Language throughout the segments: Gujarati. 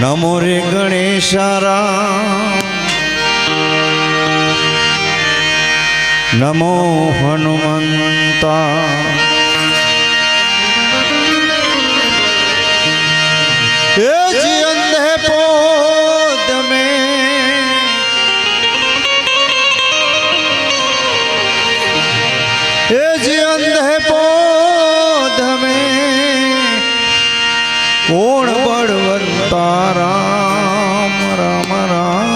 नमो रे गणेशाराम नमो हनुमंता ये जी अंधे पोद में ये जी अंधे पोद में कोण बड़वंता राम राम राम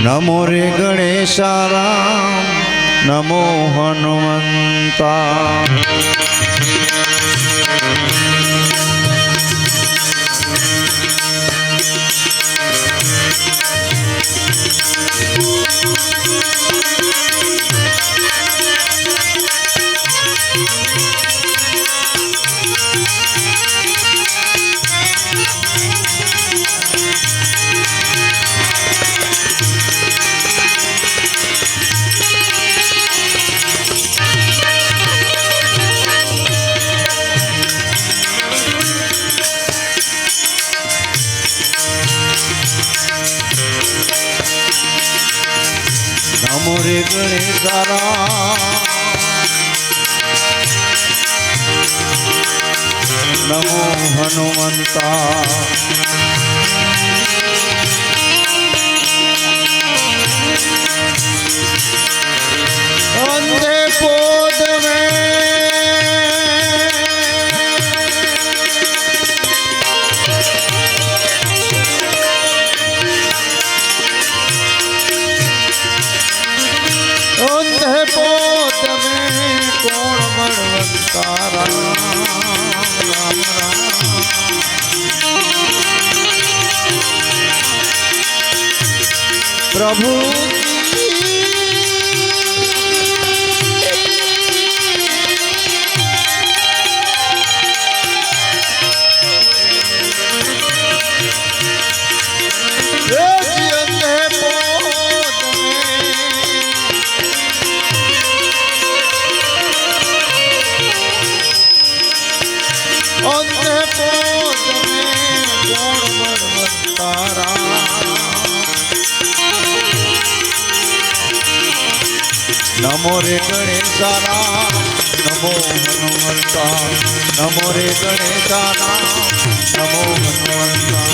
नमो रे गणेशा राम नमो हनुमंता नमो रे गणेशा नमो हनुमंता अंधे पोद में अंधे पोद में कोण बड़वंता राम राम राम प्रभु अंधे पोद में कोण बड़वंता राम नमो रे गणेशा राम नमो हनुमंता नमो रे गणेशा राम नमो हनुमंता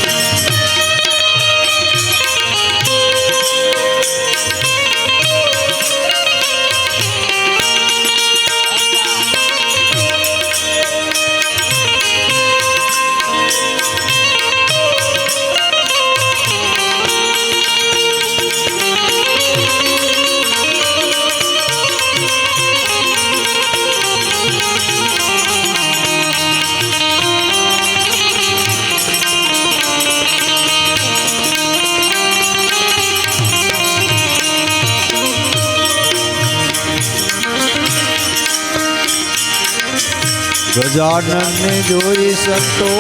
गजानन ने जोई संतो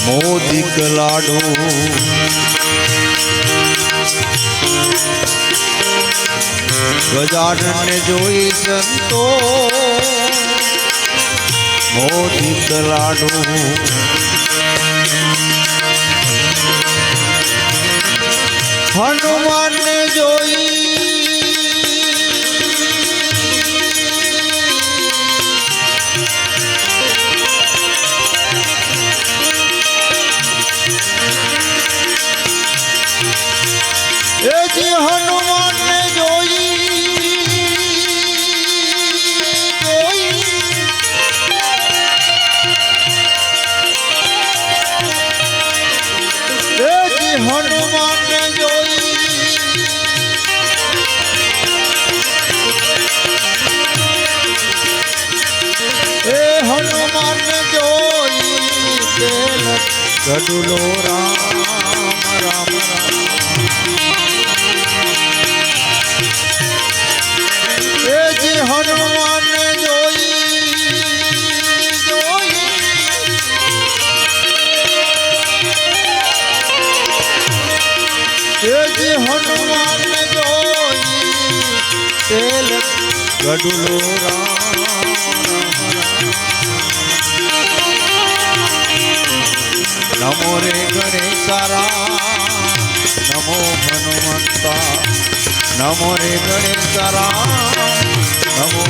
मोदिक लाडो गजानन ने जोई संतो मोदिक लाडो हनुमान ने जोई हनुमान ने जोई हनुमान ने जोई हनुमान ने जोई गडुलो राम राम राम हनुमान ने जोई हनुमान ने जोई तेल ગઢુલો રામ નમો રે ગણેશા રામ નમો હનુમંતા નમો રે ગણેશા રામ નમો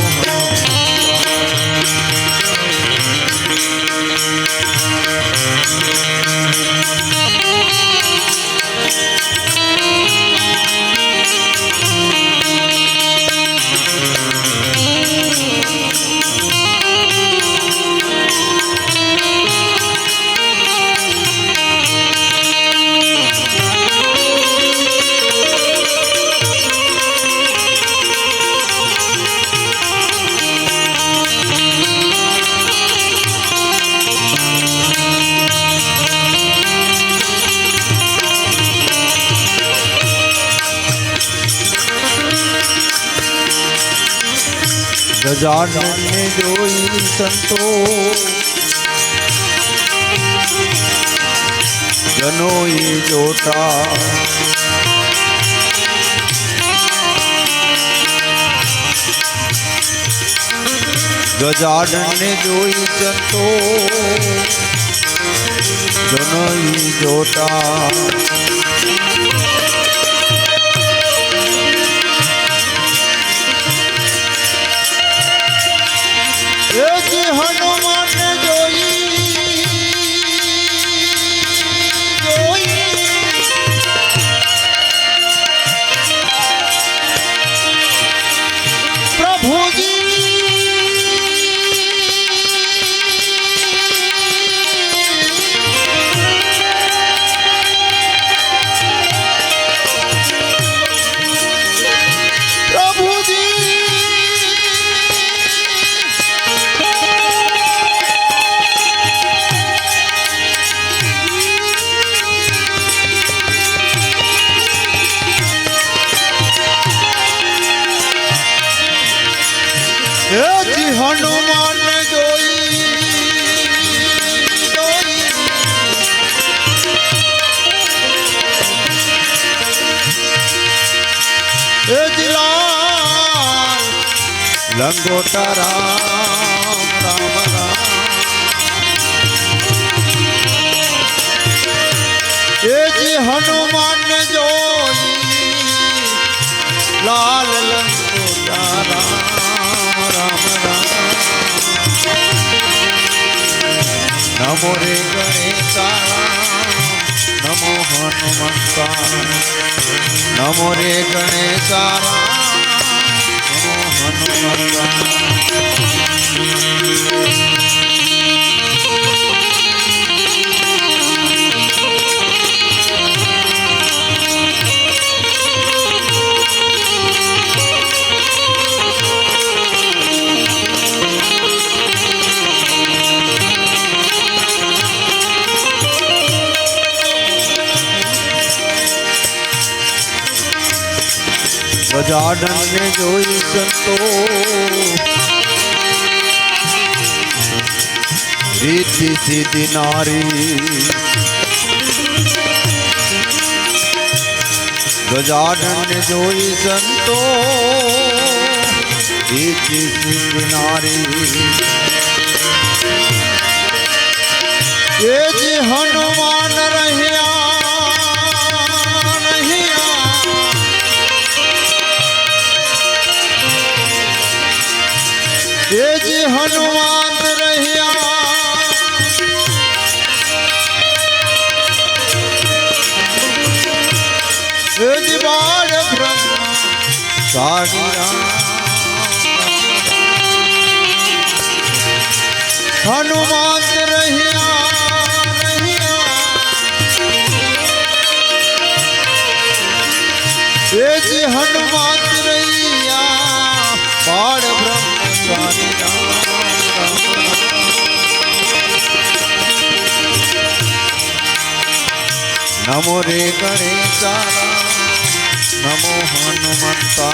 ગજાનન ને જોઈ સંતો જનોએ જોટા ગજાનન ને જોઈ સંતો જનોએ જોટા હનુમાન જોઈ એ દિલાલ લંગોટા રામ રામ રામ એ જી હનુમાન જોઈ લાલ લંગોટા રામ રામ રામ નમો રે ગણેશા નમો હનુમંતા નમો રે ગણેશા નમો હનુમંતા ગજાનન ને જોઈ સંતો રીતિ સિદ્ધિ નારી ગજાનન ને જોઈ સંતો રીતિ સિદ્ધિ નારી એ જે હનુમાન રહ્યા जी हनुमान रहिया जी बाल ब्रह्मा सारिया हनुमान रहिया जी हनुमान रहिया बाल ब्रह्म सारिया नमो रे गणेशा नमो हनुमंता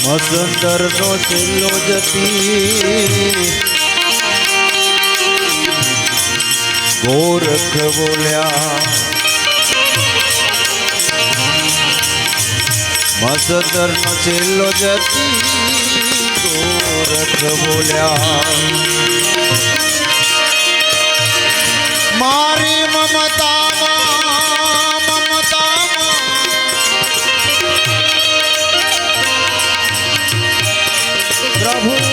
મસંદર નો છેલ્લો જતી ગોરખ બોલ્યા મસંદર નો છેલ્લો જતી ગોરખ બોલ્યા મારી મમતામાં પ્રભુજી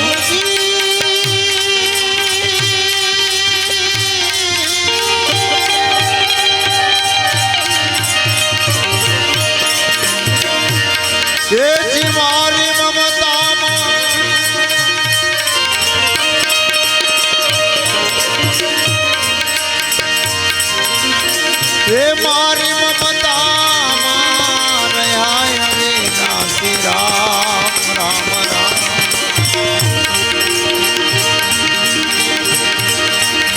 તેજી મારી મમતામાં તે મારી મમતામાં રહ્યા હવે નાસી રામ રામ રામ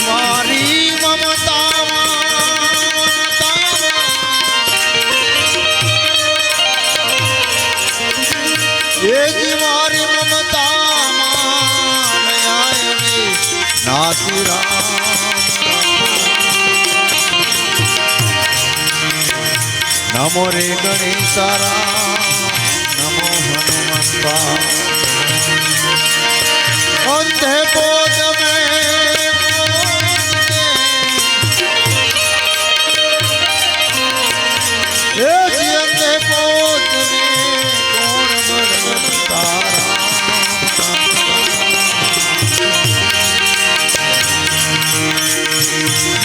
મારી એજી મારી મમતામાં રહ્યા હવે નાસી રામ નમો રે ગણેશા રામ નમો હનુમંતા અંતે પોદ અંતે પોદ કોણ બળવંતા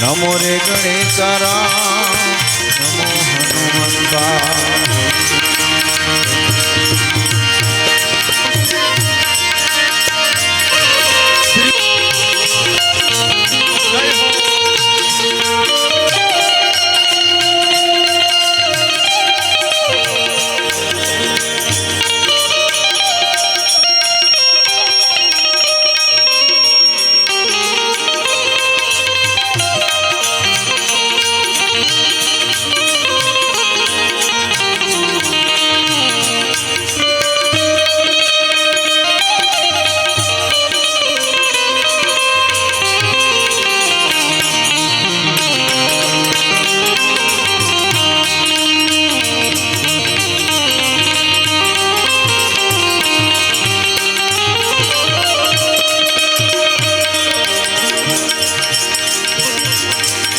નમો રે ગણેશા રામ નમો હનુમંતા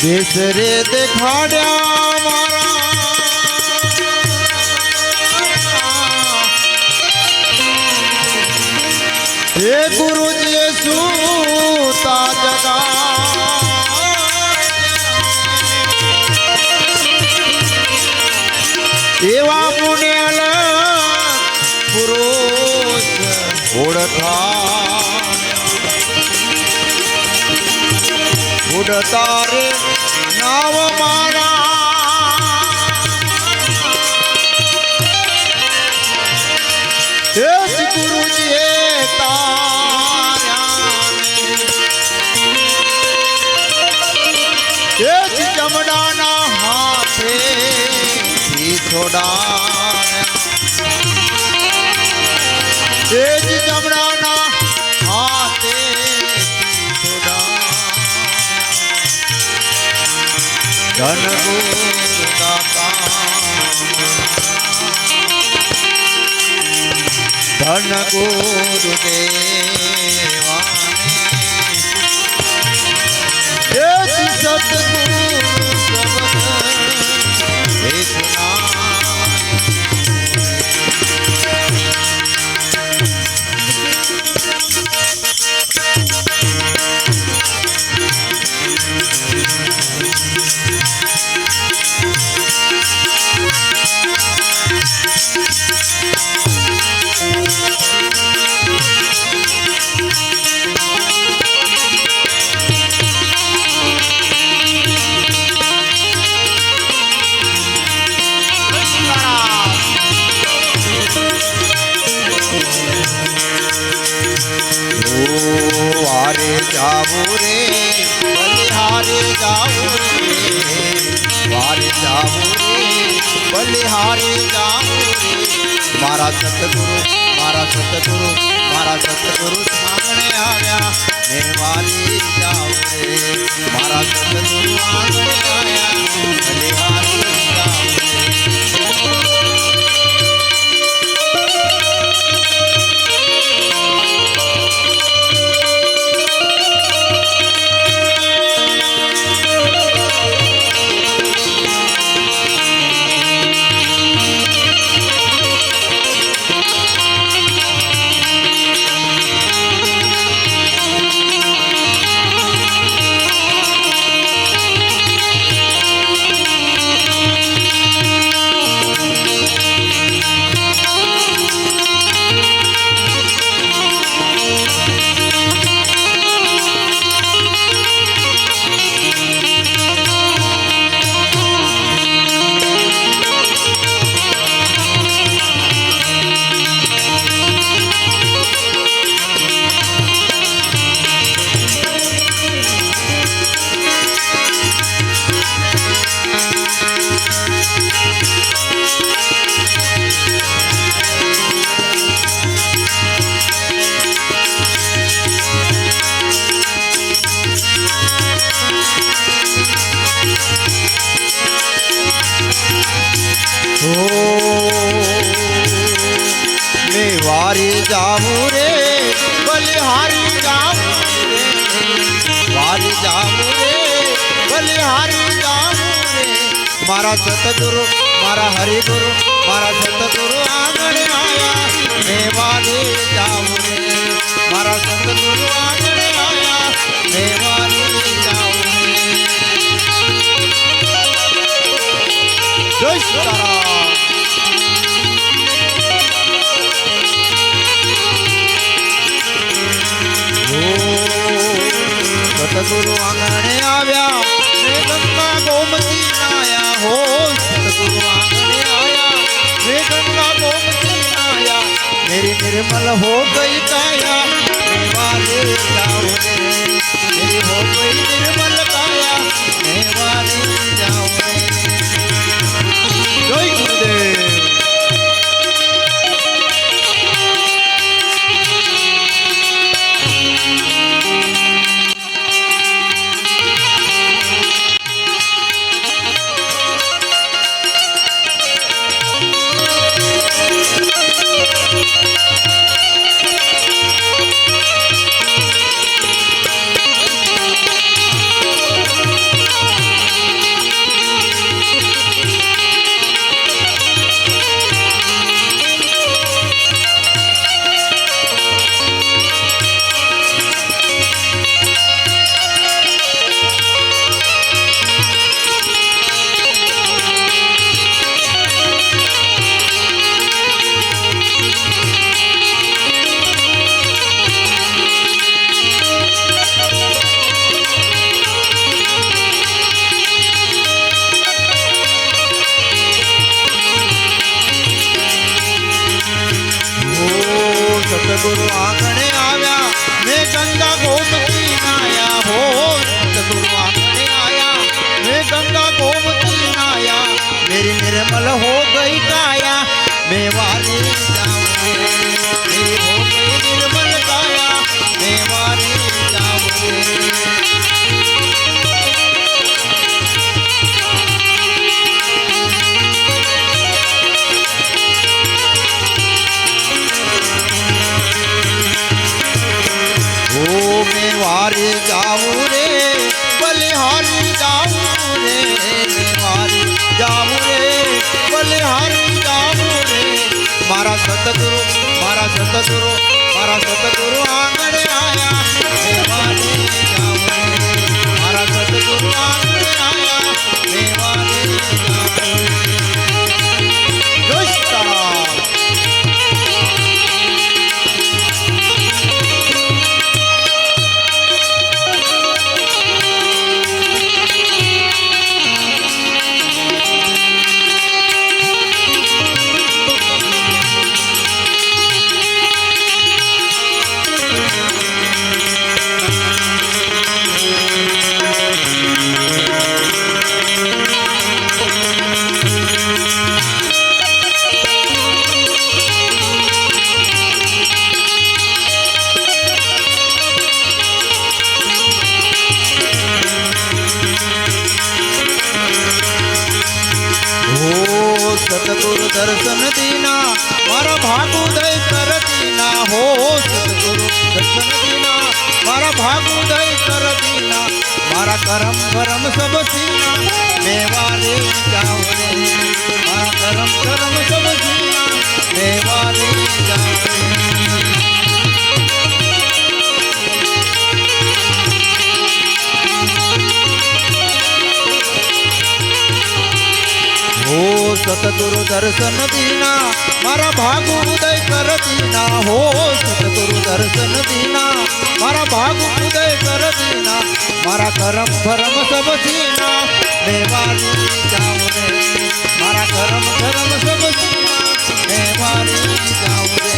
કેસરે દેખાડ્યા મારા હે ગુરુજીએ સૂતા જગા એવા પુણ્યલ પુરુષ ઓળખા ઉડતા રે નાવ મારા દેશ ગુરુજીએ તાર્યા દેશ ચમડાના હાથે છોડાયા દેશ ચમડાના હાથે ધન ગુરુ દાતા ધન ગુરુ દેવાને સતગુરુ શબ્દ જાવું રે બલિહારે જાવું રે વારે જાવું રે બલિહારે જાવું રે મારા સતગુરુ સાંગણે આવ્યા ને વારે જાવું રે મારા સતગુરુ આંગણે આવ્યા બલિહારે જાવું રે વારે જાવું રે બલિહારી જાવું રે વારે જાવું રે બલિહારી જાવું રે મારા સતગુરુ મારા હરિગુરુ મારા સતગુરુ આંગણે આયા ને વારે જાવું રે મારા સતગુરુ આંગણે આયા ને વારે જાવું રે જય સીતારામ સતગુરુ આંગણે આવ્યા ને ગંગા ગોમતી નાયા હો સતગુરુ આંગણે આયા ને ગંગા ગોમતી નાયા मेरी निर्मल हो गई काया मैं वाले जाऊं रे मेरी हो गई निर्मल काया मैं वाले जाऊं रे जय गुरुदेव सतगुरु आंगणे आया मैं गंगा गोमती नाया हो सतगुरु आंगणे आया मैं गंगा गोमती नाया मेरी निर्मल हो गई काया मैं वाले जाऊं रे मेरी हो गई निर्मल काया मैं वाले जाऊं रे मैं वारे जाऊं रे बलिहारी जाऊं रे मैं वारे जाऊं रे बलिहारी जाऊं रे मारा सतगुरु आंगणे आया मैं वारे जाऊं रे मारा सतगुरु आंगणे आया मैं वारे जाऊं रे जय सीताराम દર્શન દીના મારા ભાગ ઉદય કર દીના હો સતગુરુ દર્શન દીના મારા ભાગ ઉદય કર દીના મારા કરમ કરમ સબ સીના મેવારે જાઉં રે મારા કરમ કરમ સબ સીના મેવારે જાઉં રે हो सतगुरु दर्शन दीना मारा भाग उदय कर दीना हो सतगुरु दर्शन दीना मारा भाग उदय कर दीना मारा करम भरम सब सीना मेवारी जाऊं रे मारा करम भरम सब सीना मेवारी जाऊं रे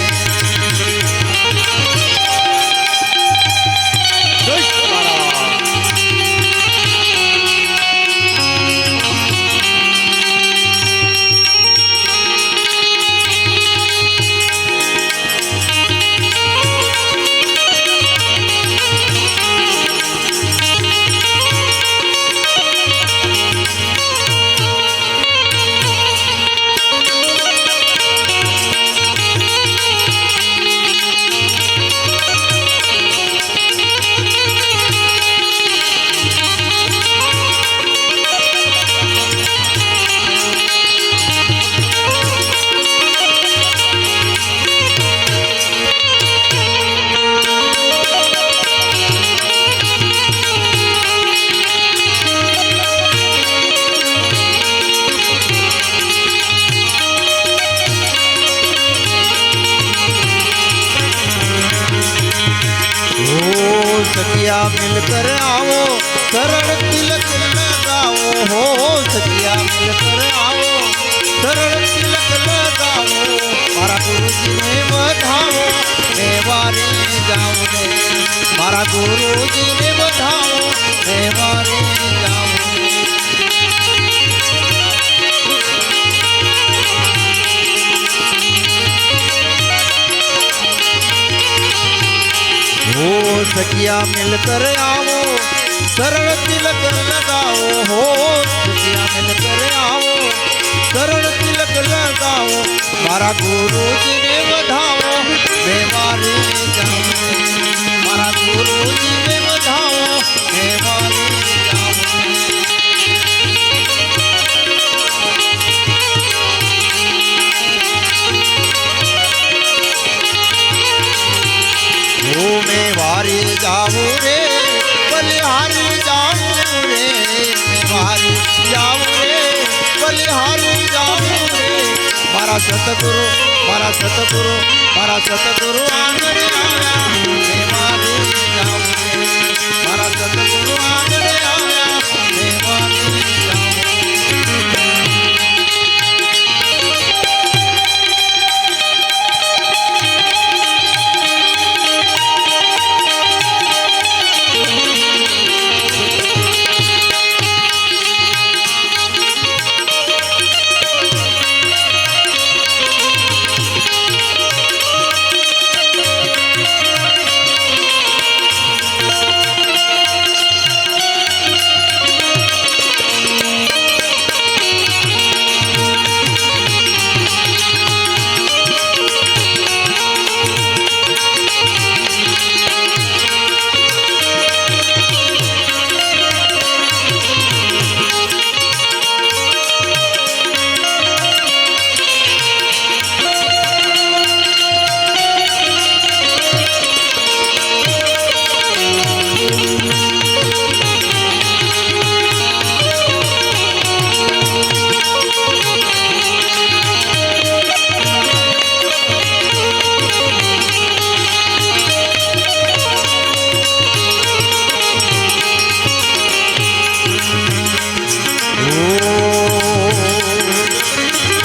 सखिया मिलकर आओ शरण तिलक लगाओ हो सखिया मिलकर आओ शरण तिलक लगाओ मारा गुरु जी ने बधाओ मेवारे जाऊं रे मारा गुरु जी ने बधाओ मेवारे जाऊं हो सखिया मिलकर आओ शरण तिलक लगाओ हो सखिया मिलकर आओ शरण तिलक लगाओ मारा गुरु जी ने बधाओ मेवारे जाऊं रे मारा गुरु जी ने बधाओ मेवारे जाऊं रे मेवारी जाऊं रे बलिहारी जाऊं रे मेवारी जाऊं रे बलिहारी जाऊं रे मारा सतगुरु आंगणे आया मेवारी जाऊं रे मारा सतगुरु आंगणे आया मेवारी जाऊं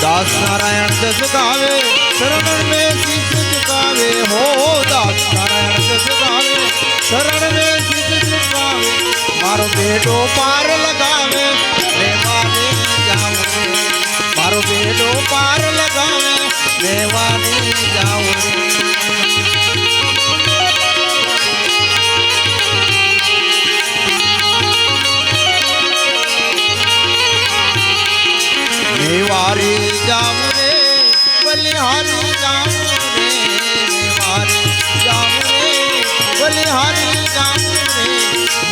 दास नारायण जस गावे शरण में शीश झुकावे हो दास नारायण जस गावे शरण में शीश झुकावे मारो बेटो पार लगावे मेवारे जाऊं रे मारो बेटो पार लगावे मेवारे जाऊं रे मेवारे जाऊं रे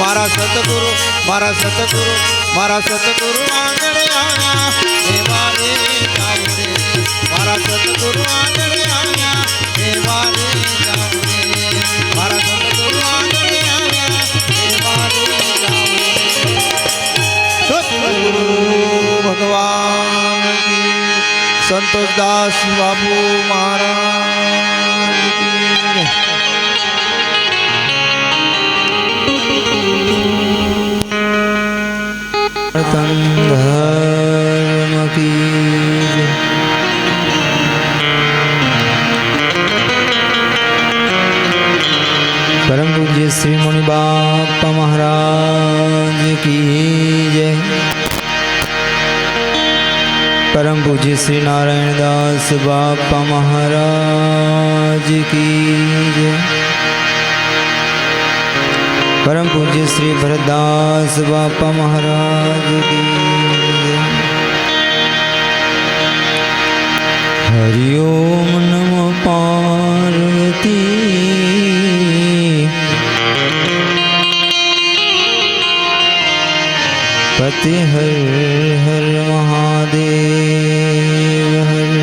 મારા સતગુરુ મારા સતગુરુ મારા સતગુરુ આંગણે આવ્યા એવા રે જાઉં રે મારા સતગુરુ આંગણે આવ્યા એવા રે જાઉં રે મારા સતગુરુ આંગણે આવ્યા એવા રે જાઉં રે સતગુરુ ભગવાન કી સંતોષદાસ બાબુ મહારાજ કી જય. ધર્મ કી જય. પરમ પૂજ્ય શ્રી મુનિ બાપા મહારાજ કી જય. परम पूज्य श्री नारायण दास बापा महाराज की जय. परम पूज्य श्री भरतदास बापा महाराज की जय. हरि ओम नमो पार्वती पति हर हर महादेव हर.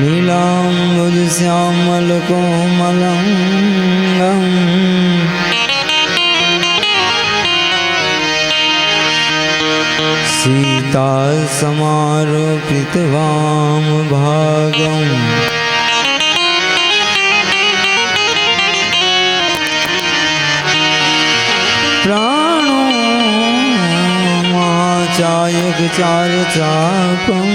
नीलाम्बुज श्यामल कोमलंगम सीता समारोपित वाम भागम प्राणो महाचायक चार चापम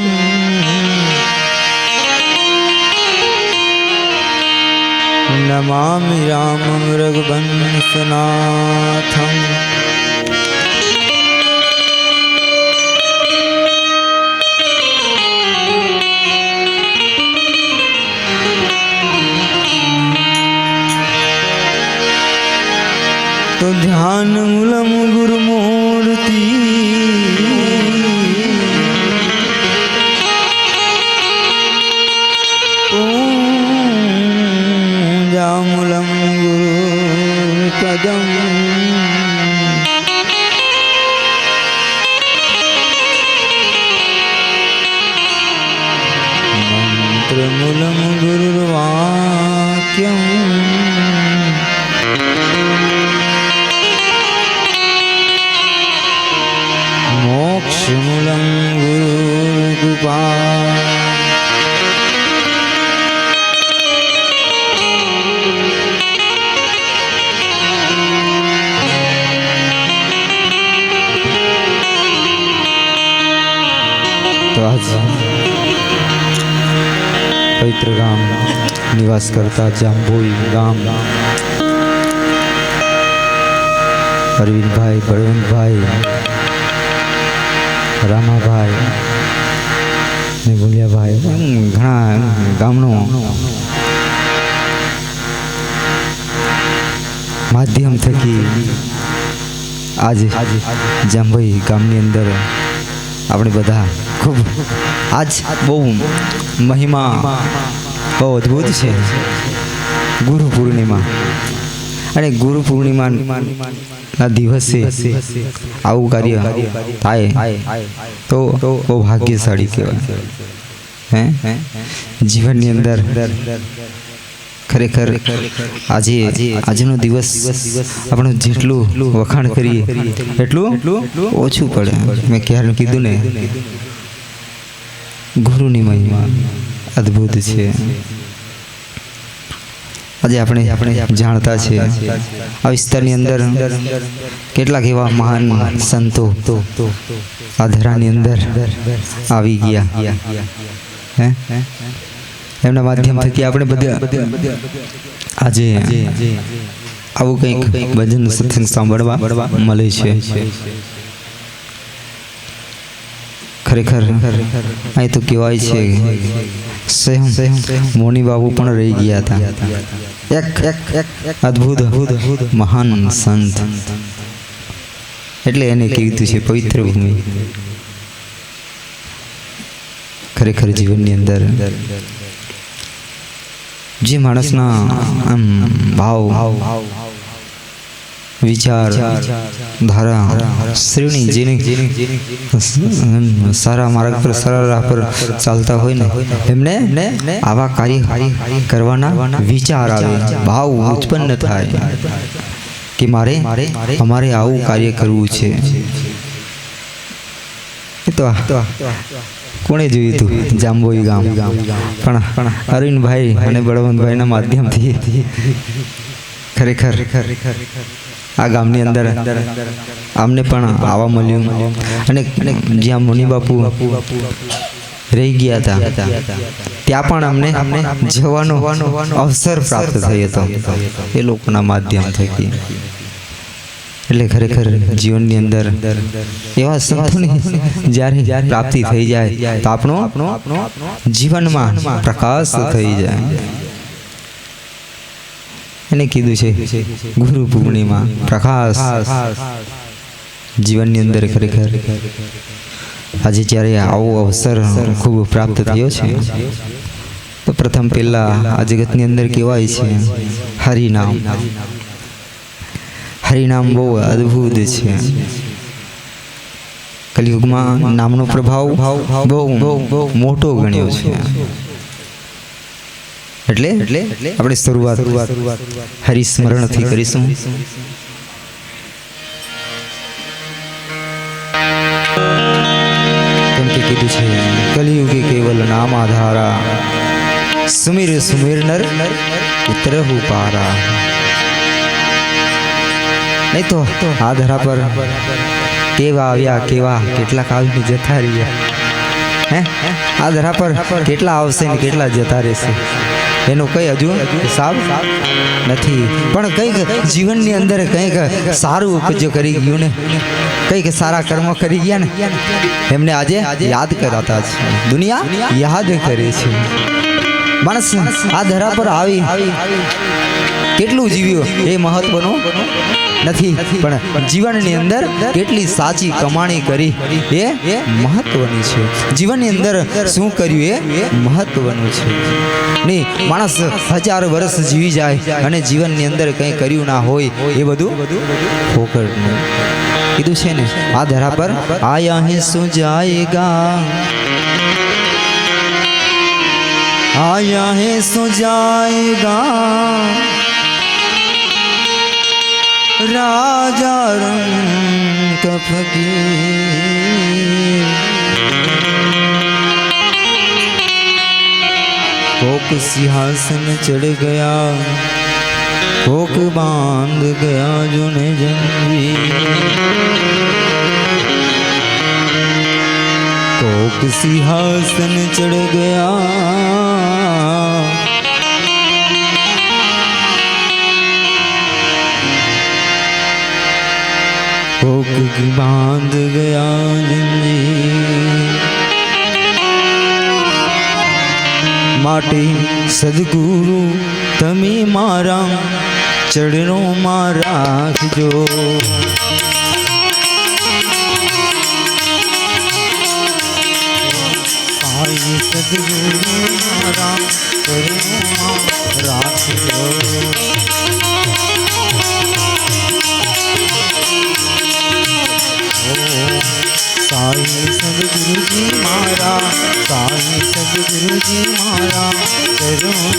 नमामि रामं रघुवंशनाथं. तो ध्यान मूलम गुरुमूर्ति पूजा मूलम गुरु पदम मंत्र मूलम गुरुर्वाक्यम मोक्षमूलं गुरुकृपा. तो आज पवित्र गाम निवास करता जांबोई गाम अरविंद भाई बळवंत भाई रामाभाई ने बोलिया भाई घना गामनो माध्यम थकी आज जांबोई गामनी अंदर આપણે બધા ખૂબ આજ બહુ મહિમા બહુ અદ્ભુત છે. ગુરુ પૂર્ણિમા અને ગુરુ પૂર્ણિમાના દિવસે આવું કાર્ય થાય તો બહુ ભાગ્યશાળી કહેવાય. હે જીવનની અંદર ખરેખર આજે આજનો દિવસ આપણે જેટલું વખાણ કરીએ એટલું ઓછું પડે. મેં ક્યારે કીધું ને ગુરુની મહિમા અદ્ભુત છે. આજે આપણે જાણતા છે આ વિસ્તારની અંદર કેટલાક એવા મહાન સંતો આ ધરાની અંદર આવી ગયા. હે એમના માધ્યમ થકી આપણે બધા આજે આવું કંઈક ભજન સત્સંગ સાંભળવા મળે છે. ખરેખર અહીં તો કહેવાય છે સ્વયં મોની બાબુ પણ રહી ગયા હતા. એક અદ્ભુત મહાન સંત એટલે એને કીધું છે પવિત્ર ભૂમિ. ખરેખર જીવનની અંદર જે માણસના આમ ભાવ વિચાર ધારા શ્રેણી જેને સારા માર્ગ પર સારા રાહ પર ચાલતા હોય ને એમને આવા કાર્ય કરવાના વિચાર આવે, ભાવ ઉત્પન્ન થાય કે અમારે આવું કાર્ય કરવું છે. તો કોણે જોયું હતું જાંબોઈ ગામ, પણ અરવિંદભાઈ અને બળવંતભાઈના માધ્યમથી ખરેખર આ ગામની અંદર અમને પણ આવવા મળ્યું. અને જ્યાં મુનિ બાપુ રહી ગયા હતા ત્યાં પણ અમને જવાનો અવસર પ્રાપ્ત થયો હતો એ લોકોના માધ્યમ થકી. એટલે ખરેખર જીવનની અંદર એવા સંતોની જ્યારે પ્રાપ્તિ થઈ જાય તો આપણો જીવનમાં પ્રકાશ થઈ જાય. એને કીધું છે ગુરુ પૂર્ણિમા પ્રકાશ જીવનની અંદર. ખરેખર આજે જ્યારે આવો અવસર ખૂબ પ્રાપ્ત થયો છે તો પ્રથમ પહેલા આ જગતની અંદર કહેવાય છે હરિનામ. હરિનામ બહુ અદ્ભુત છે. કલિયુગમાં નામનો પ્રભાવ બહુ મોટો ગણ્યો છે. એટલે આપણે શરૂઆત હરિસ્મરણથી કરીશું. કેમ કે કીધું છે કલિયુગે કેવલ નામ આધારા, સુમિર સુમિર નર ઉતરહુ પારા. નહીં તો આ ધરા પર કેવા આવ્યા કેવા કેટલાક આવીને જતા રહ્યા. આ ધરા પર કેટલા આવશે ને કેટલા જતા રહેશે એનો કઈ હજુ હિસાબ નથી. પણ કંઈક જીવનની અંદર કંઈક સારું ઉપજો કરી ગયું ને, કંઈક સારા કર્મો કરી ગયા ને એમને આજે યાદ કરાતા છે, દુનિયા યાદ કરે છે. માણસ આ ધરા પર આવી કેટલું જીવ્યો એ મહત્વનો નથી, પણ જીવનની અંદર કેટલી સાચી કમાણી કરી એ મહત્વની છે. જીવનની અંદર શું કર્યું એ મહત્વનું છે. નહીં માણસ 1000 વર્ષ જીવી જાય અને જીવનની અંદર કંઈ કર્યું ના હોય એ બધું ફોકટનું. કીધું છે ને આ ધરા પર આયા હે શું જાયેગા, આયા હે શું જાયેગા, राजा रंग का फकीर, कोक सिंहासन चढ़ गया, कोक बांध गया जुने जंजीर, कोक सिंहासन चढ़ गया, कोक बांध गया जंजीर. माटे सदगुरु तमे मारा चरणों રાખજો, સાઈ સદગુરુ મારા ચરણોમાં રાખજો. साई सदगुरुजी मारा, साई सदगुरुजी मारा चरणों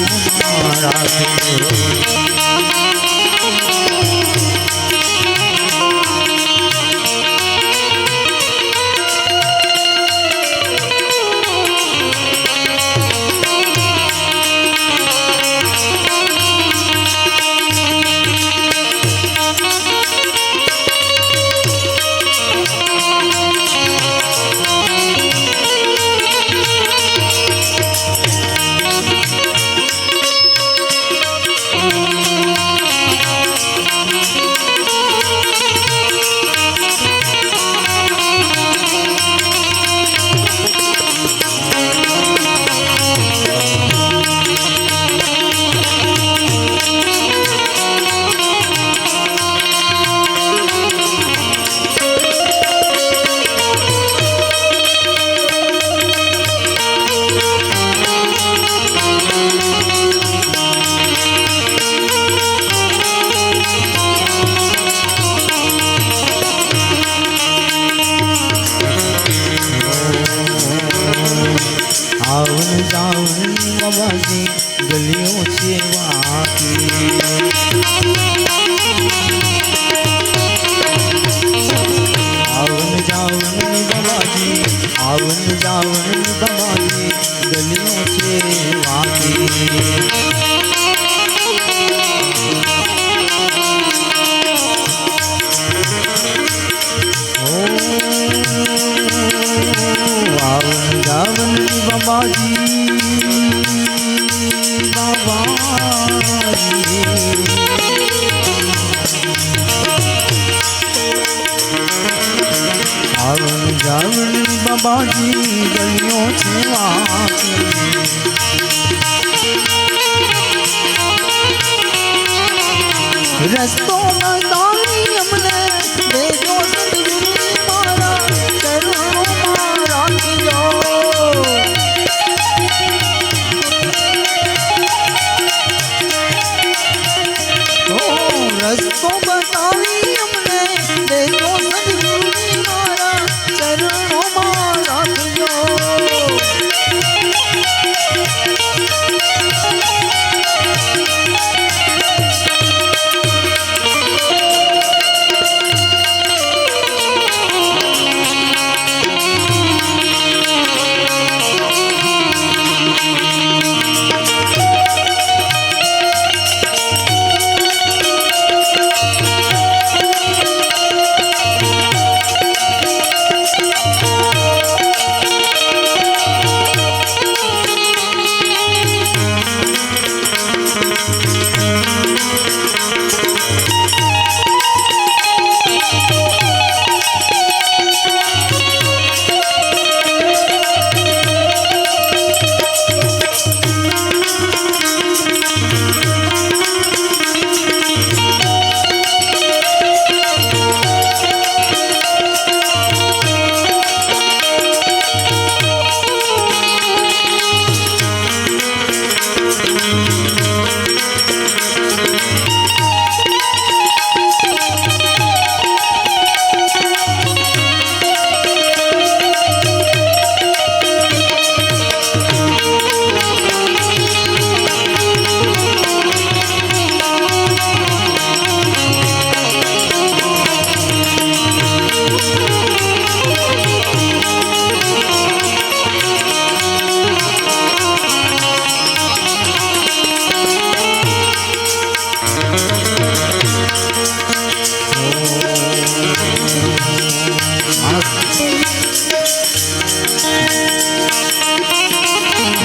રાખજો. બાબાજી ગલીઓ છે વાકી રસ્તો બતાવી અમને દેજો સદગુરુ મારા ચરણોમાં રાખજો રસ્તો બતાવી અમને દેજો સદગુરુ મારા ચરણોમાં રાખજો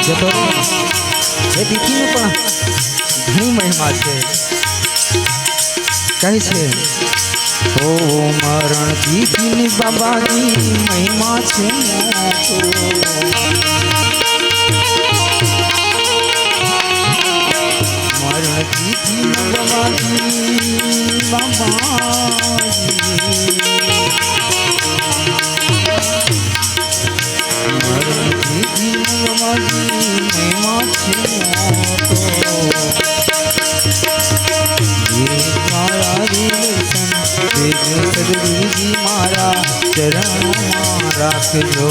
જતો એ તિથિની પણ ઘણી મહિમા છે કહે છે ઓ મરણ તિથિની બાબાની મહિમા છે મરણ તિથિની બાબાની સદગુરુજી મારા ચરણોમાં રાખજો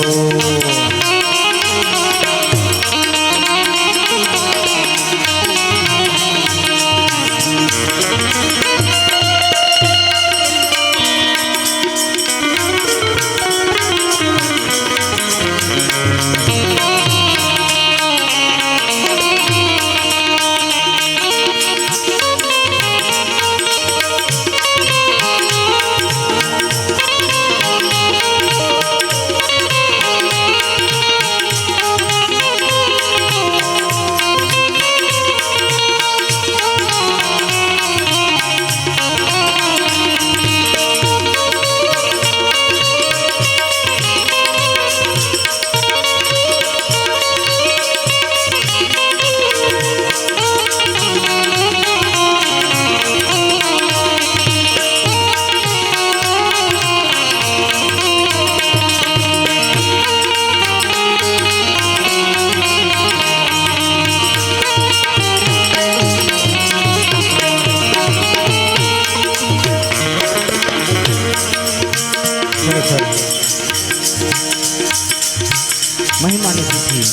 મહિમાની તિથિ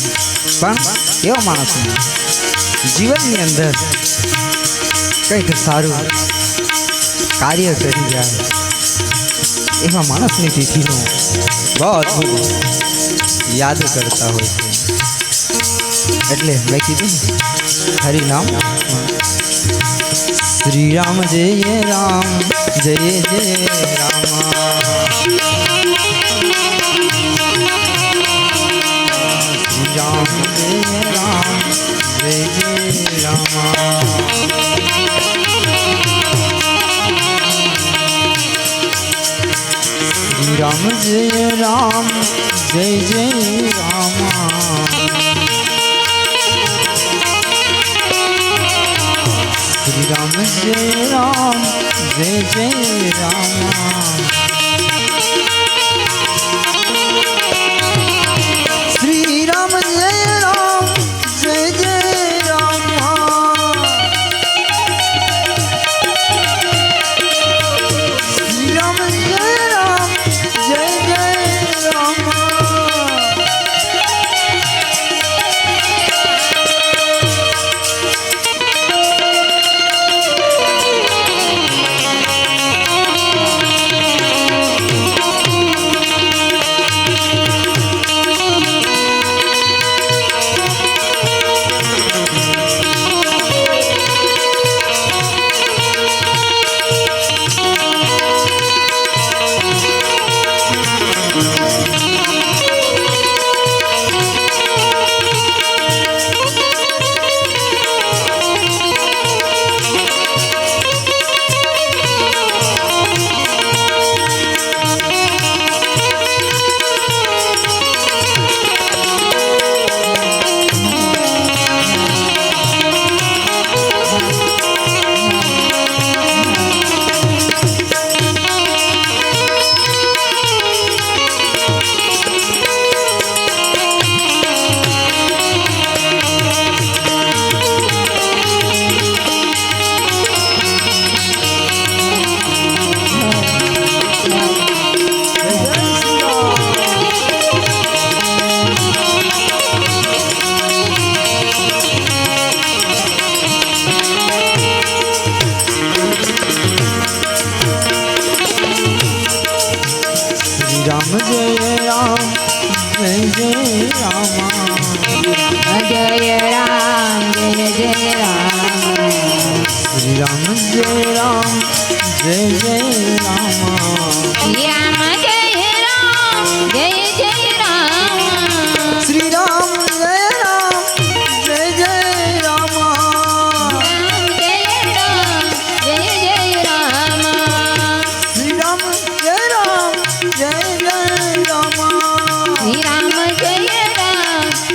પણ એવા માણસને જીવનની અંદર કંઈક સારું કાર્ય કરી જાય એવા માણસની તિથિનો બહુ અદભુત યાદ કરતા હોય છે એટલે મેં કીધું હરિનામ શ્રી રામ જય રામ જય જય રામ राम जय राम जय जय राम રામ જય રામ જય જય રામા શ્રી રામ જય રામ જય જય રામા શ્રી રામ જય રામ જય જય રામા શ્રી રામ જય રામ જય જય રામા राम जय राम जय जय रामा जय राम जय जय राम श्री राम जय राम जय जय रामा राम जय राम जय जय राम श्री राम जय राम जय जय रामा राम जय राम जय जय राम श्री राम जय राम जय जय रामा श्री राम जय राम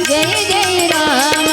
जय जय राम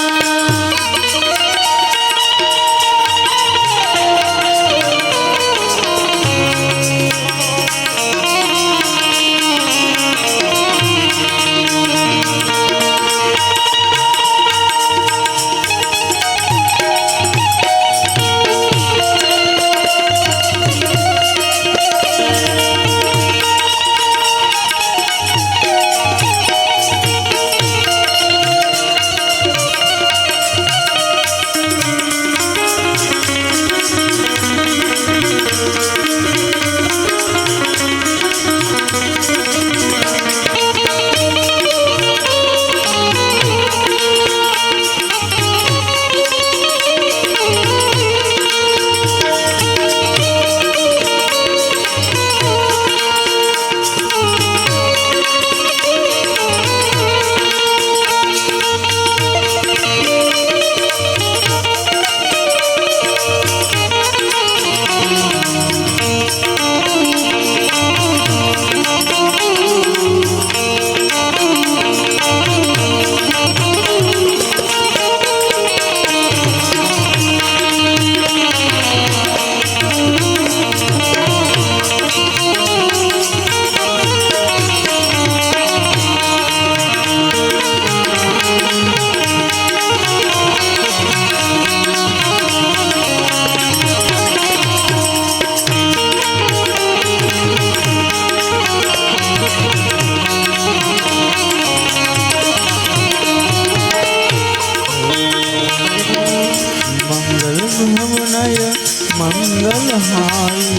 मंगलहारी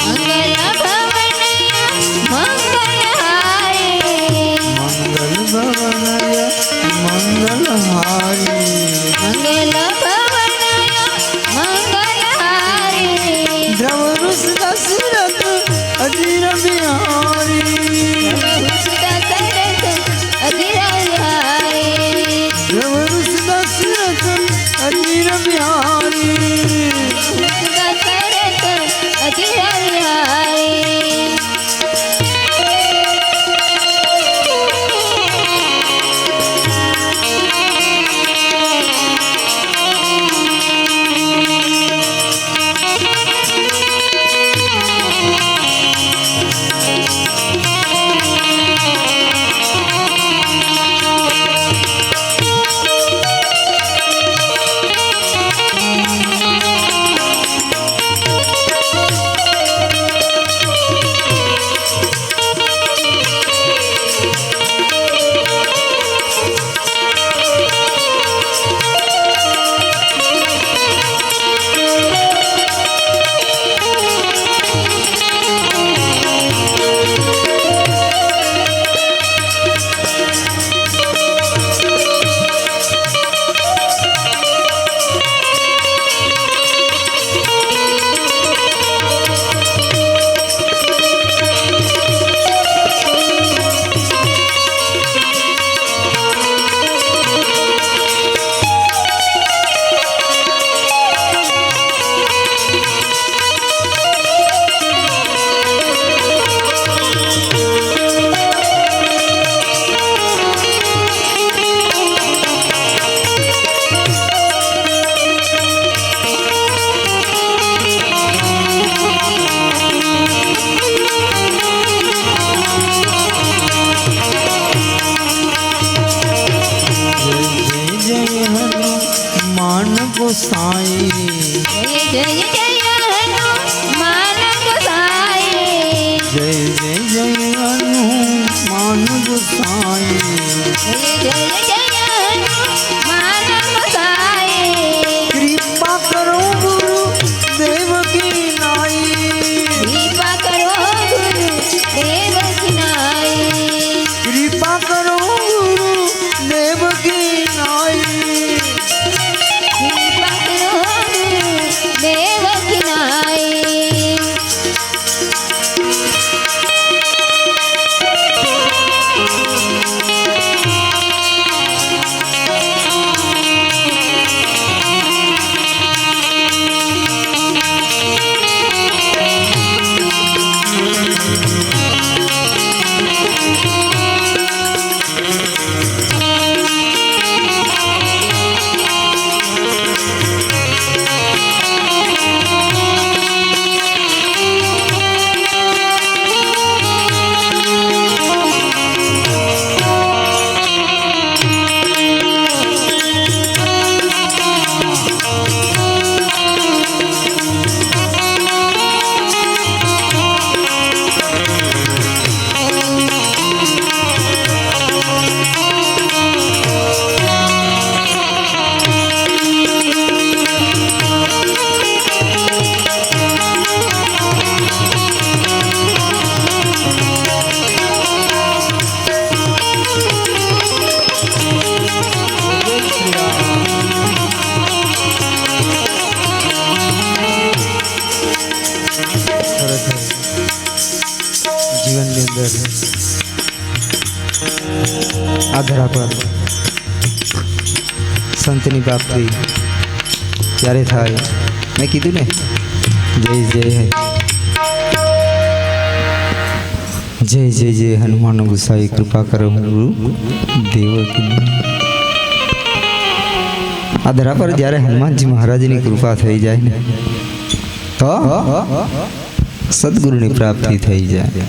मंगल भवनय मंगलहारी मंगल भवनय मंगलहारी मंगल भवनय मंगलहारी द्रवरुष दशरथ अजीर बिहारी दशरथ अधिराहारी द्रवरुष दशरथ अजीर बिहारी दशरथ अधिराहारी ખરેખર જીવનની અંદર આ ધરા પર સંતની પ્રાપ્તિ ત્યારે થાય. મેં કીધું ને જય જય જય જય જય હનુમાન ગુસાઈ કૃપા કરો દેવકી. આ ધરા પર જ્યારે હનુમાનજી મહારાજની કૃપા થઈ જાય ને તો સદગુરુની પ્રાપ્તિ થઈ જાય.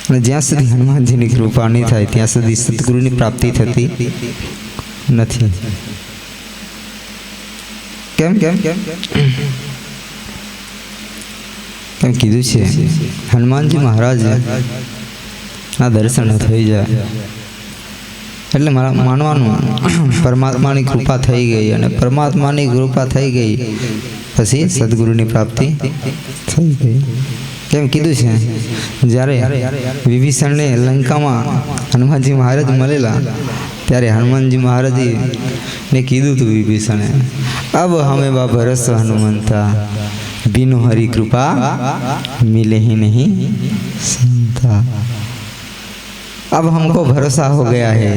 અને જ્યાં સુધી હનુમાનજીની કૃપા નહીં થાય ત્યાં સુધી સદગુરુની પ્રાપ્તિ થતી નથી. કેમ કેમ કેમ કેમ કીધું છે હનુમાનજી મહારાજ ના દર્શન થઈ જાય એટલે મારા માનવાનું પરમાત્માની કૃપા થઈ ગઈ, અને પરમાત્માની કૃપા થઈ ગઈ પછી સદગુરુની પ્રાપ્તિ થઈ ગઈ. કેમ કીધું છે જ્યારે વિભીષણને લંકામાં હનુમાનજી મહારાજ મળેલા ત્યારે હનુમાનજી મહારાજે ને કીધું હતું વિભીષણે, અબ હમે બા ભરસ હનુમંતા बिनु हरि कृपा मिले ही नहीं संता. अब हमको भरोसा हो गया है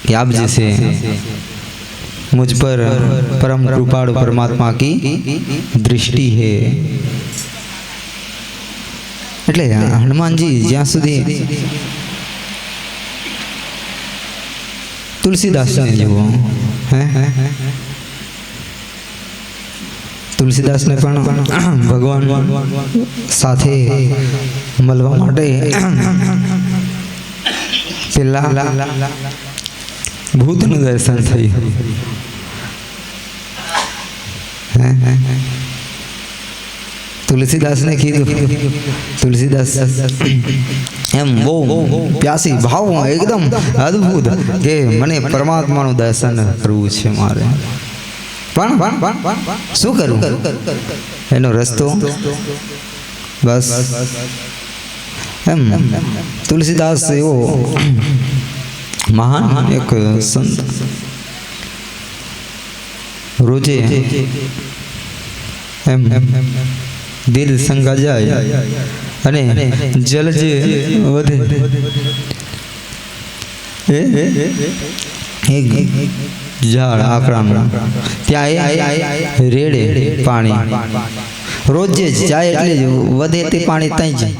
कि आप जैसे मुझ पर परम कृपाळु परमात्मा की दृष्टि है. એટલે હનુમાનજી જ્યાં સુધી તુલસીદાસને જુઓ, તુલસીદાસને પણ ભગવાન સાથે મળવા માટે પેલા ભૂતનું દર્શન થયું. તુલસીદાસને કીધું, તુલસીદાસ એમ બહુ પ્યાસી ભાવ એકદમ અદ્ભુત કે મને પરમાત્માનું દર્શન કરવું છે મારે, પણ શું કરવું એનો રસ્તો બસ એમ. તુલસીદાસ એવો મહાન એક સંત રોજે એમ દિલ સંગા જાય અને જલ જે વધે એક ઝાડ આકડાનું ત્યાં રેડે પાણી રોજ જે જાય એટલે વધે તે પાણી ત્યાં જાય.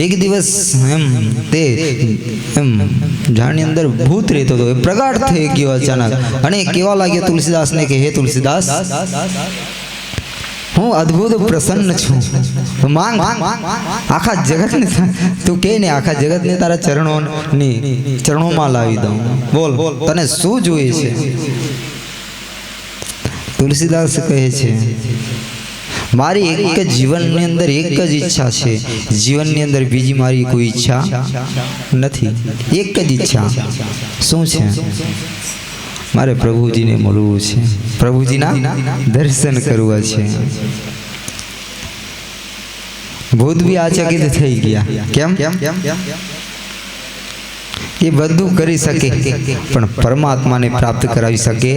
એક દિવસ એમ તે એમ ઝાડની અંદર ભૂત રહેતો હતો, એ પ્રગાઢ થઈ ગયો અચાનક અને કહેવા લાગ્યો તુલસીદાસને કે હે તુલસીદાસ, હું અદ્ભુત પ્રસન્ન છું, માંગ આખા જગતને તું કે ને આખા જગતને તારા ચરણોમાં લાવી દઉં, બોલ તને શું જોઈએ છે. તુલસીદાસ કહે છે મારી એક જીવનની અંદર એક જ ઈચ્છા છે, જીવનની અંદર બીજી મારી કોઈ ઈચ્છા નથી, એક જ ઈચ્છા. શું છે? મારે પ્રભુજીને મળવું છે, પ્રભુજીના દર્શન કરવા છે. ભૂત બી આચકિત થઈ ગયા. કેમ? એ બધું કરી શકે પણ પરમાત્માને પ્રાપ્ત કરાવી શકે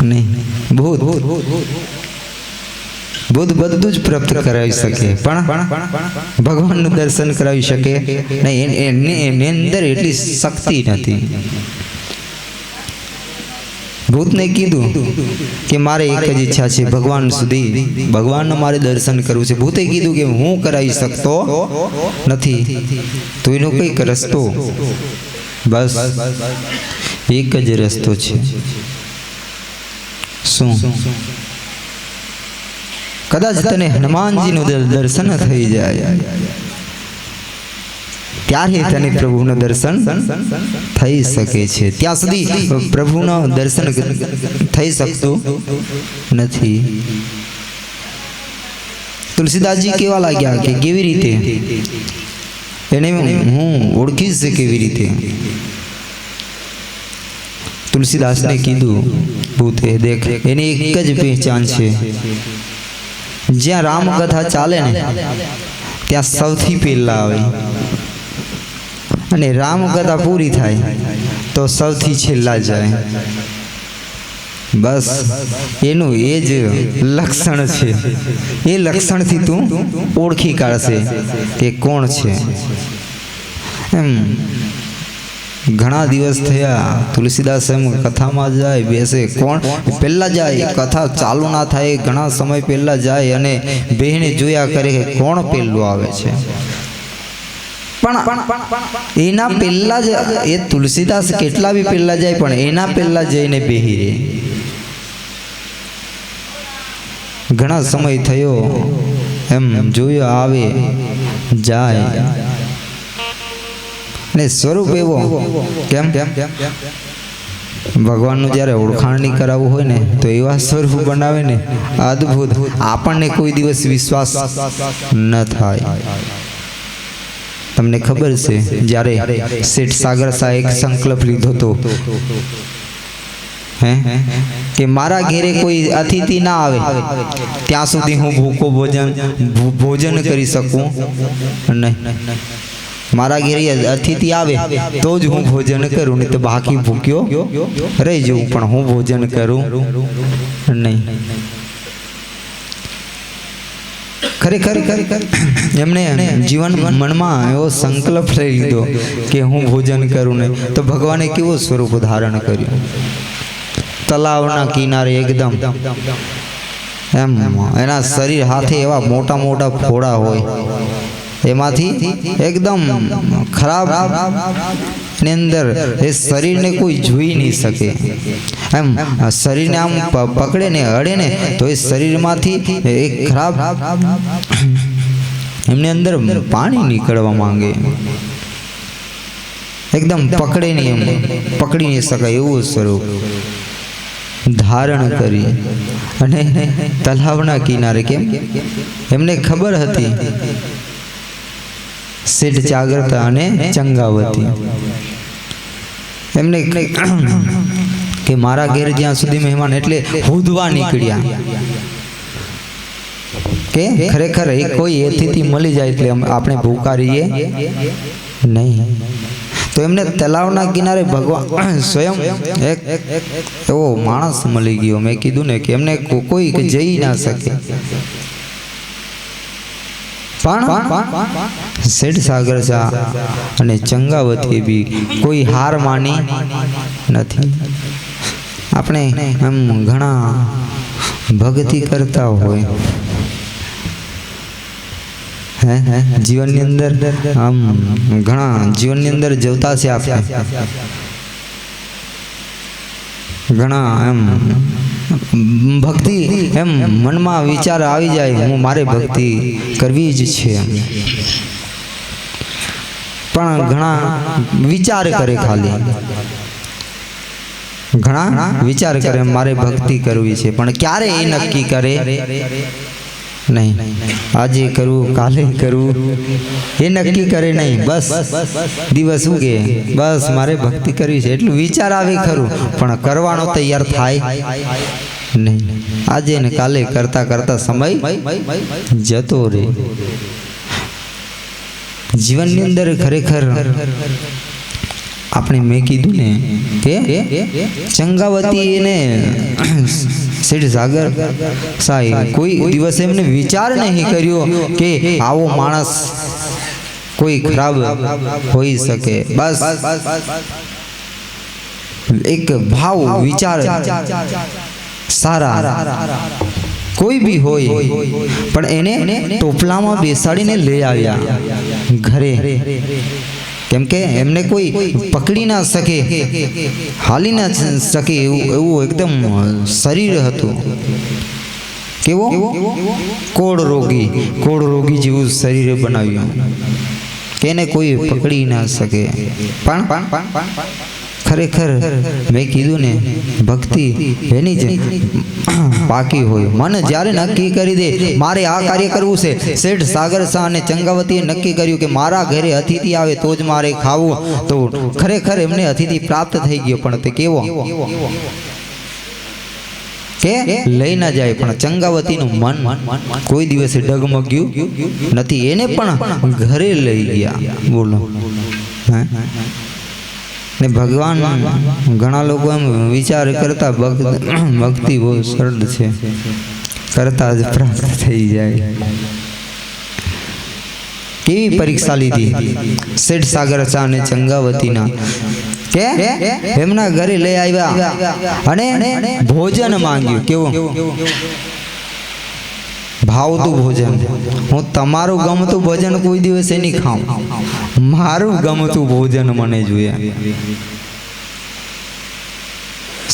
નહીં. ભૂત બધું જ પ્રાપ્ત કરાવી શકે પણ ભગવાનનું દર્શન કરાવી શકે નહીં. એની અંદર એટલી શક્તિ નથી. ભૂતને કીધું કે મારે એક જ ઈચ્છા છે, ભગવાન સુધી ભગવાનનું મારે દર્શન કરવું છે. ભૂતે કીધું કે હું કરાવી શકતો નથી, તો એનો કંઈક રસ્તો, બસ એક જ રસ્તો છે. શું? કદાચ તને હનુમાનજીનું દર્શન થઈ જાય ત્યારે તને પ્રભુનું દર્શન થઈ શકે છે. ત્યાં સુધી પ્રભુનું દર્શન થઈ શકતું નથી. તુલસીદાસજી કેવા લાગ્યા કે કેવી રીતે એને હું ઓળખીશ કેવી રીતે. તુલસીદાસને કીધું ભૂતે દેખ એની એક જ પહેચાન છે, જ્યાં રામકથા ચાલે ને ત્યાં સૌથી પહેલા આવે અને રામકથા પૂરી થાય તો સૌથી છેલ્લા જાય. બસ એનું એ જ લક્ષણ છે. એ લક્ષણથી તું ઓળખી કાઢશે કે કોણ છે. એમ ઘણા દિવસ થયા તુલસીદાસ એમ કથામાં જાય બેસે, કોણ પહેલાં જાય, કથા ચાલુ ના થાય ઘણા સમય પહેલાં જાય અને બહેને જોયા કરે કે કોણ પહેલું આવે છે. પણ એના પહેલા જ એ તુલસીદાસ કેટલા બી પહેલા જાય પણ એના પહેલા જઈને બેહી રહે. ઘણા સમય થયો એમ જોયો આવે જાય ને સ્વરૂપ એવો કેમ ભગવાનનું જ્યારે ઓળખાણ નહીં કરાવવું હોય ને તો એવા સ્વરૂપ બનાવે ને અદ્ભુત, આપણને કોઈ દિવસ વિશ્વાસ ન થાય. તમને ખબર છે જ્યારે શેઠ સાગર શાહ એક સંકલ્પ લીધો હતો કે મારા ઘેરે કોઈ અતિથિ ના આવે ત્યાં સુધી હું ભૂખો ભોજન કરી શકું નહીં. મારા ઘેરે અતિથિ આવે તો જ હું ભોજન કરું, નહીં તો બાકી ભૂખ્યો રહી જવું, પણ હું ભોજન કરું નહીં. ખરેખર એમણે જીવન મનમાં એવો સંકલ્પ લઈ લીધો કે હું ભોજન કરું નહીં. તો ભગવાને કેવું સ્વરૂપ ધારણ કર્યું. તલાવના કિનારે એકદમ એમ એના શરીર હાથે એવા મોટા મોટા ફોડા હોય, એમાંથી એકદમ ખરાબ ની અંદર એ શરીરને કોઈ જોઈ નહીં શકે. એમ શરીરને આમ પકડે ને અડે ને તો એ શરીરમાંથી એક ખરાબ એમની અંદર પાણી નીકળવા માંગે, એકદમ પકડે નહીં, એમ પકડી નહીં શકાય એવું સ્વરૂપ ધારણ કરી અને તલાવના કિનારે, કેમ એમને ખબર હતી શેઠ જાગ્રતા અને ચંગાવતી એમને કે મારા ઘેર જ્યાં સુધી મહેમાન એટલે હુદવા નીકળ્યા કે ખરેખર એ કોઈ અતિથિ મળી જાય એટલે આપણે ભૂખા રહીએ નહીં. તો એમને તલાવના કિનારે ભગવાન સ્વયં એક એવો માણસ મળી ગયો. મેં કીધું ને કે એમને કોઈ જઈ ના શકે, પણ શેઠ સાગર શાહ અને ચંગાવતી બી કોઈ હાર માની નથી. આપણે એમ ઘણા ભક્તિ કરતા હોય જીવનની અંદર, આમ ઘણા જીવનની અંદર જોતા છે આપણે ઘણા એમ ભક્તિ એમ મનમાં વિચાર આવી જાય હું મારે ભક્તિ કરવી જ છે, પણ ઘણા વિચાર કરે, ખાલી ઘણા વિચાર કરે મારે ભક્તિ કરવી છે, પણ ક્યારે એ નક્કી કરે નહીં. આજે કરવું કાલે કરવું એ નક્કી કરે નહીં. બસ દિવસ શું કે બસ મારે ભક્તિ કરવી છે એટલું વિચાર આવે ખરું, પણ કરવાનો તૈયાર થાય નહીં. આજે ને કાલે કરતા કરતા સમય જતો રહે. જીવનની અંદર ખરેખર આપણે મેં કીધું ને કે ચંગાવતી એને શેઠ સાગર શાહ કોઈ દિવસ એમને વિચાર નહીં કર્યો કે આવો માણસ કોઈ ખરાબ હોઈ શકે. બસ એક ભાવ વિચાર સારા કોઈ બી હોય પણ એને ટોપલામાં બેસાડીને લઈ આવ્યા ઘરે, કેમ કે એમને કોઈ પકડી ના શકે, હાલી ના શકે એવું એકદમ શરીર હતું. કેવો કોડ રોગી જેવું શરીર બનાવ્યું કે એને કોઈ પકડી ના શકે. પણ ખરેખર મેં કીધું ને ભક્તિ એની જ પાકી હોય. મન જ્યારે નક્કી કરી દે મારે આ કાર્ય કરવું છે, શેઠ સાગર શાહ અને ચંગાવતીએ નક્કી કર્યું કે મારા ઘરે અતિથિ આવે તો જ મારે ખાવું, તો ખરેખર એમને અતિથિ પ્રાપ્ત થઈ ગયો. પણ તે કેવો કે લઈ ના જાય, પણ ચંગાવતીનું મન કોઈ દિવસે ડગમગ્યું નથી, એને પણ ઘરે લઈ ગયા. બોલો ને ભગવાન ઘણા લોકો એમ વિચાર કરતા ભક્તિ બહુ સરળ છે, કરતા જ પ્રાપ્ત થઈ જાય. કેવી પરીક્ષા લીધી શેઠ સાગર શાહ અને ચંગાવતીના કે એમના ઘરે લઈ આવ્યા અને ભોજન માંગ્યું. કેવું ભાવતું ભોજન. હું તમારું ગમતું ભોજન કોઈ દિવસે નહીં ખાઉં, મારું ગમતું ભોજન મને જોઈએ.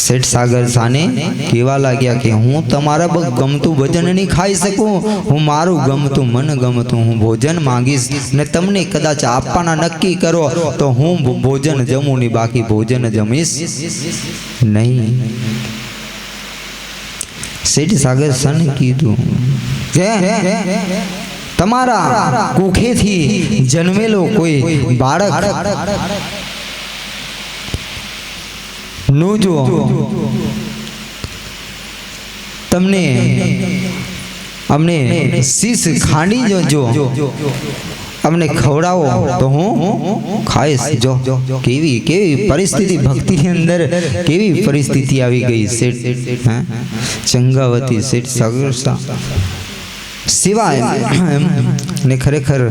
શેઠ સાગર શાહને કહેવા લાગ્યા કે હું તમારા ગમતું ભોજન નહીં ખાઈ શકું, હું મારું ગમતું મન ગમતું હું ભોજન માંગીશ ને તમને કદાચ આપવાના નક્કી કરો તો હું ભોજન જમું નહીં, બાકી ભોજન જમીશ નહીં. શેઠ સાગર શાહને કીધું કે તમારા કુખેથી જન્મેલો કોઈ બાળક નું જો તમને અમને શીશ ખાંડી જો અમને ખવડાવો તો હું ખાઈશ. જો કેવી કેવી પરિસ્થિતિ ભક્તિની અંદર કેવી પરિસ્થિતિ આવી ગઈ. શેઠ ચંગાવતી શેઠ સાગર શાહ સિવાય ને ખરેખર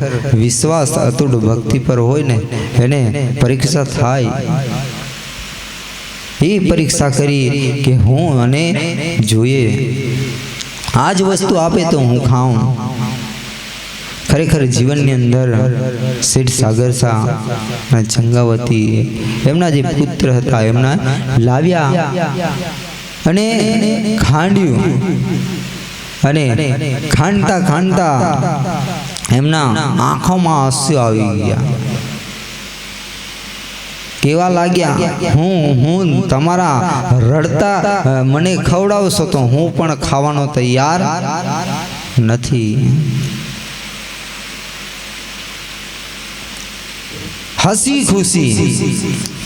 વિશ્વાસ અતૂટ ભક્તિ પર હોય ને એને પરીક્ષા થાય. એ પરીક્ષા કરી કે હું અને જોઈએ આ જ વસ્તુ આપે તો હું ખાઉં. ખરેખર જીવનની અંદર શેઠ સાગર શાહ અને ચંગાવતી એમના જે પુત્ર હતા એમના લાવ્યા અને ખાંડ્યું અને ખાંડતા ખાંડતા એમના આંખોમાં આંસુ આવી ગયા. કેવા લાગ્યા હું તમારા રડતા મને ખવડાવશો તો હું પણ ખાવાનો તૈયાર નથી. હસી ખુશી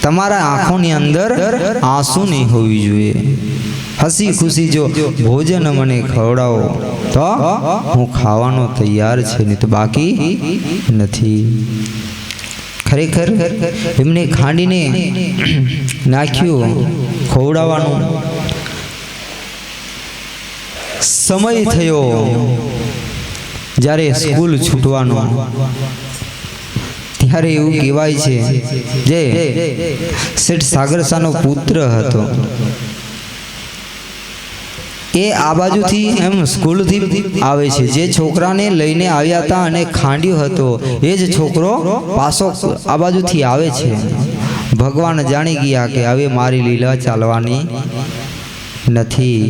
તમારા આંખોની અંદર આંસુ નહીં હોવી જોઈએ. હસી ખુશી જો ભોજન મને ખવડાવો તો હું ખાવાનો તૈયાર છે, નહીં તો બાકી નથી. ખરેખર એમને ખાંડીને નાખ્યું ખવડાવવાનું. સમય થયો જ્યારે સ્કૂલ છૂટવાનો, ત્યારે એવું કહેવાય છે જે શેઠ સાગર શાહનો પુત્ર હતો એ આ બાજુથી એમ સ્કૂલથી આવે છે. જે છોકરાને લઈને આવ્યા હતા અને ખાંડ્યો હતો એ જ છોકરો પાછો આ બાજુથી આવે છે. ભગવાન જાણી ગયા કે હવે મારી લીલા ચાલવાની નથી.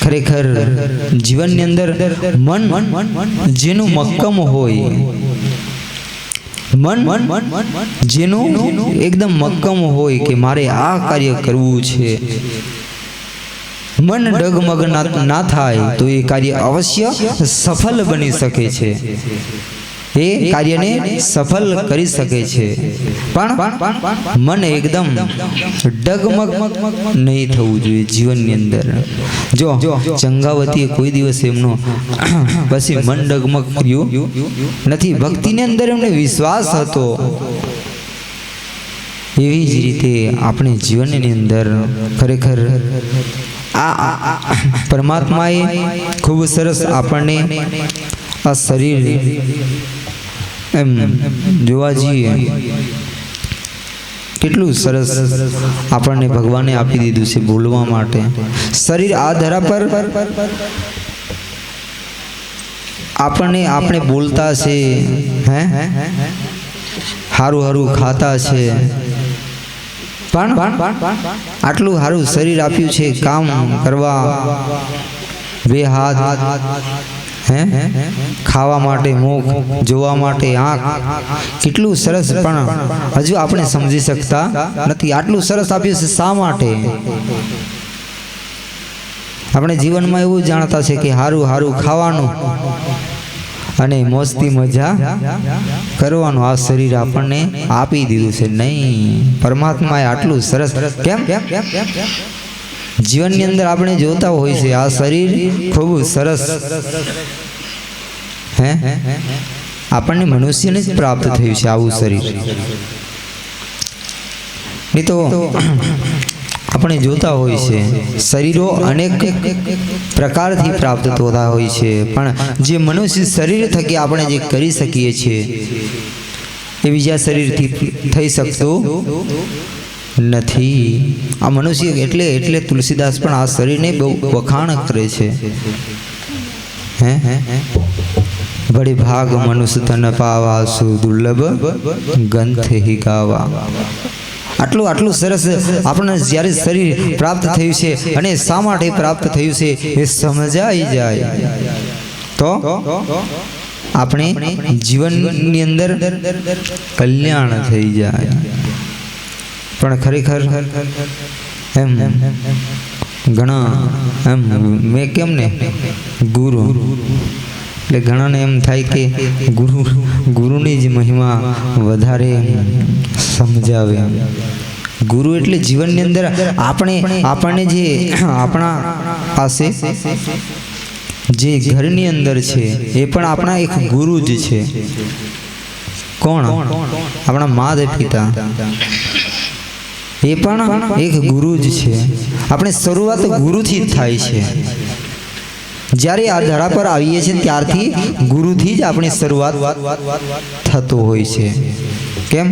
ખરેખર જીવનની અંદર મન જેનું મક્કમ હોય, મન જેનું એકદમ મક્કમ હોય કે મારે આ કાર્ય કરવું છે, મન ડગમગ ના થાય તો એ કાર્ય અવશ્ય સફળ બની શકે છે, એ કાર્યને સફળ કરી શકે છે. પણ મન એકદમ ડગમગ નહીં થવું જોઈએ જીવનની અંદર. જો ચંગાવતીએ કોઈ દિવસ એમનો પછી મન ડગમગ કર્યું નથી. ભક્તિની અંદર એમને વિશ્વાસ હતો. એવી જ રીતે આપણે જીવનની અંદર ખરેખર આ પરમાત્માએ ખૂબ સરસ આપણને આ શરીર એમ જોવા જઈએ કેટલું સરસ આપણને ભગવાને આપી દીધું છે બોલવા માટે. શરીર આ ધરા પર આપણે બોલતા છે, હે હારું હારું ખાતા છે, પણ આટલું સારું શરીર આપ્યું છે કામ કરવા, બે હાથ, હે ખાવા માટે મુખ, જોવા માટે આંખ, કેટલું સરસ પણ હજુ આપણે સમજી શકતા નથી. આટલું સરસ આપ્યું છે શા માટે? આપણે જીવનમાં એવું જાણતા છે કે હારું હારું ખાવાનું અને મોજથી મજા કરવાનું. આ શરીર આપણને આપી દીધું છે. નહીં, પરમાત્માએ આટલું સરસ કેમ જીવનની અંદર આપણે જોતા હોય છે આ શરીર ખૂબ સરસ, હે આપણને મનુષ્યને જ પ્રાપ્ત થયું છે આવું શરીર. નહીં તો આપણે જોતા હોય છે શરીરો અનેક પ્રકારથી પ્રાપ્ત થતા હોય છે, પણ જે મનુષ્ય શરીર થકી આપણે જે કરી શકીએ છીએ એ બીજા શરીરથી થઈ શકતું નથી. આ મનુષ્ય એટલે તુલસીદાસ પણ આ શરીરને બહુ વખાણ કરે છે. હે બડી ભાગ મનુષ્ય તન પાવા સુ દુર્લભ ગંથ હિ ગાવા. આટલું સરસ આપણને જ્યારે શરીર પ્રાપ્ત થયું છે અને શા માટે પ્રાપ્ત થયું છે એ સમજાઈ જાય તો આપણે જીવનની અંદર કલ્યાણ થઈ જાય. પણ ખરેખર એમ ઘણા એમ મેં કેમ ને ગુરુ એટલે ઘણાને એમ થાય કે ગુરુની જ મહિમા વધારે સમજાવે. ગુરુ એટલે જીવનની અંદર આપણને જે આપણા પાસે જે ઘરની અંદર છે એ પણ આપણા એક ગુરુ જ છે. કોણ? આપણા માતા પિતા એ પણ એક ગુરુ જ છે. આપણે શરૂઆત ગુરુથી જ થાય છે. જ્યારે આ ધરા પર આવીએ છીએ ત્યારથી ગુરુથી જ આપણી શરૂઆત થતો હોય છે. કેમ?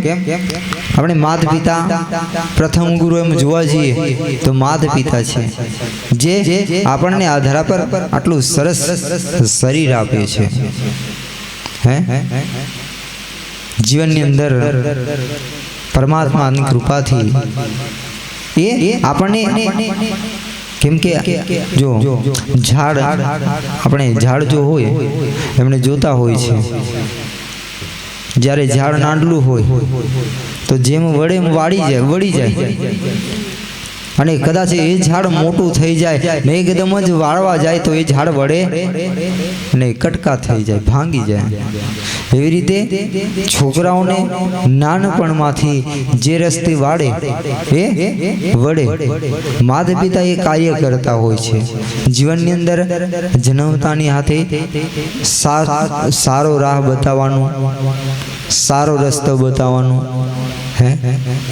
આપણે માતા પિતા પ્રથમ ગુરુ એમ જોવા જઈએ તો માતા પિતા છે, જે આપણને આ ધરા પર આટલું સરસ શરીર આપે છે. હે જીવનની અંદર પરમાત્માની કૃપાથી એ આપણને, કેમ કે જો ઝાડ આપણે ઝાડ જો હોય એમને જોતા હોય છે, જ્યારે ઝાડ નાનલું હોય તો જેમ વડે એમ વળી જાય અને કદાચ એ ઝાડ મોટું થઈ જાય ને એકદમ જ વાળવા જાય તો એ ઝાડ વડે ને કટકા થઈ જાય, ભાંગી જાય. એવી રીતે છોકરાઓને નાનપણમાંથી જે રસ્તે વાળે એ વડે. માતા પિતા એ કાર્ય કરતા હોય છે જીવનની અંદર. જન્મતાની હાથે સારો રાહ બતાવવાનું, સારો રસ્તો બતાવવાનું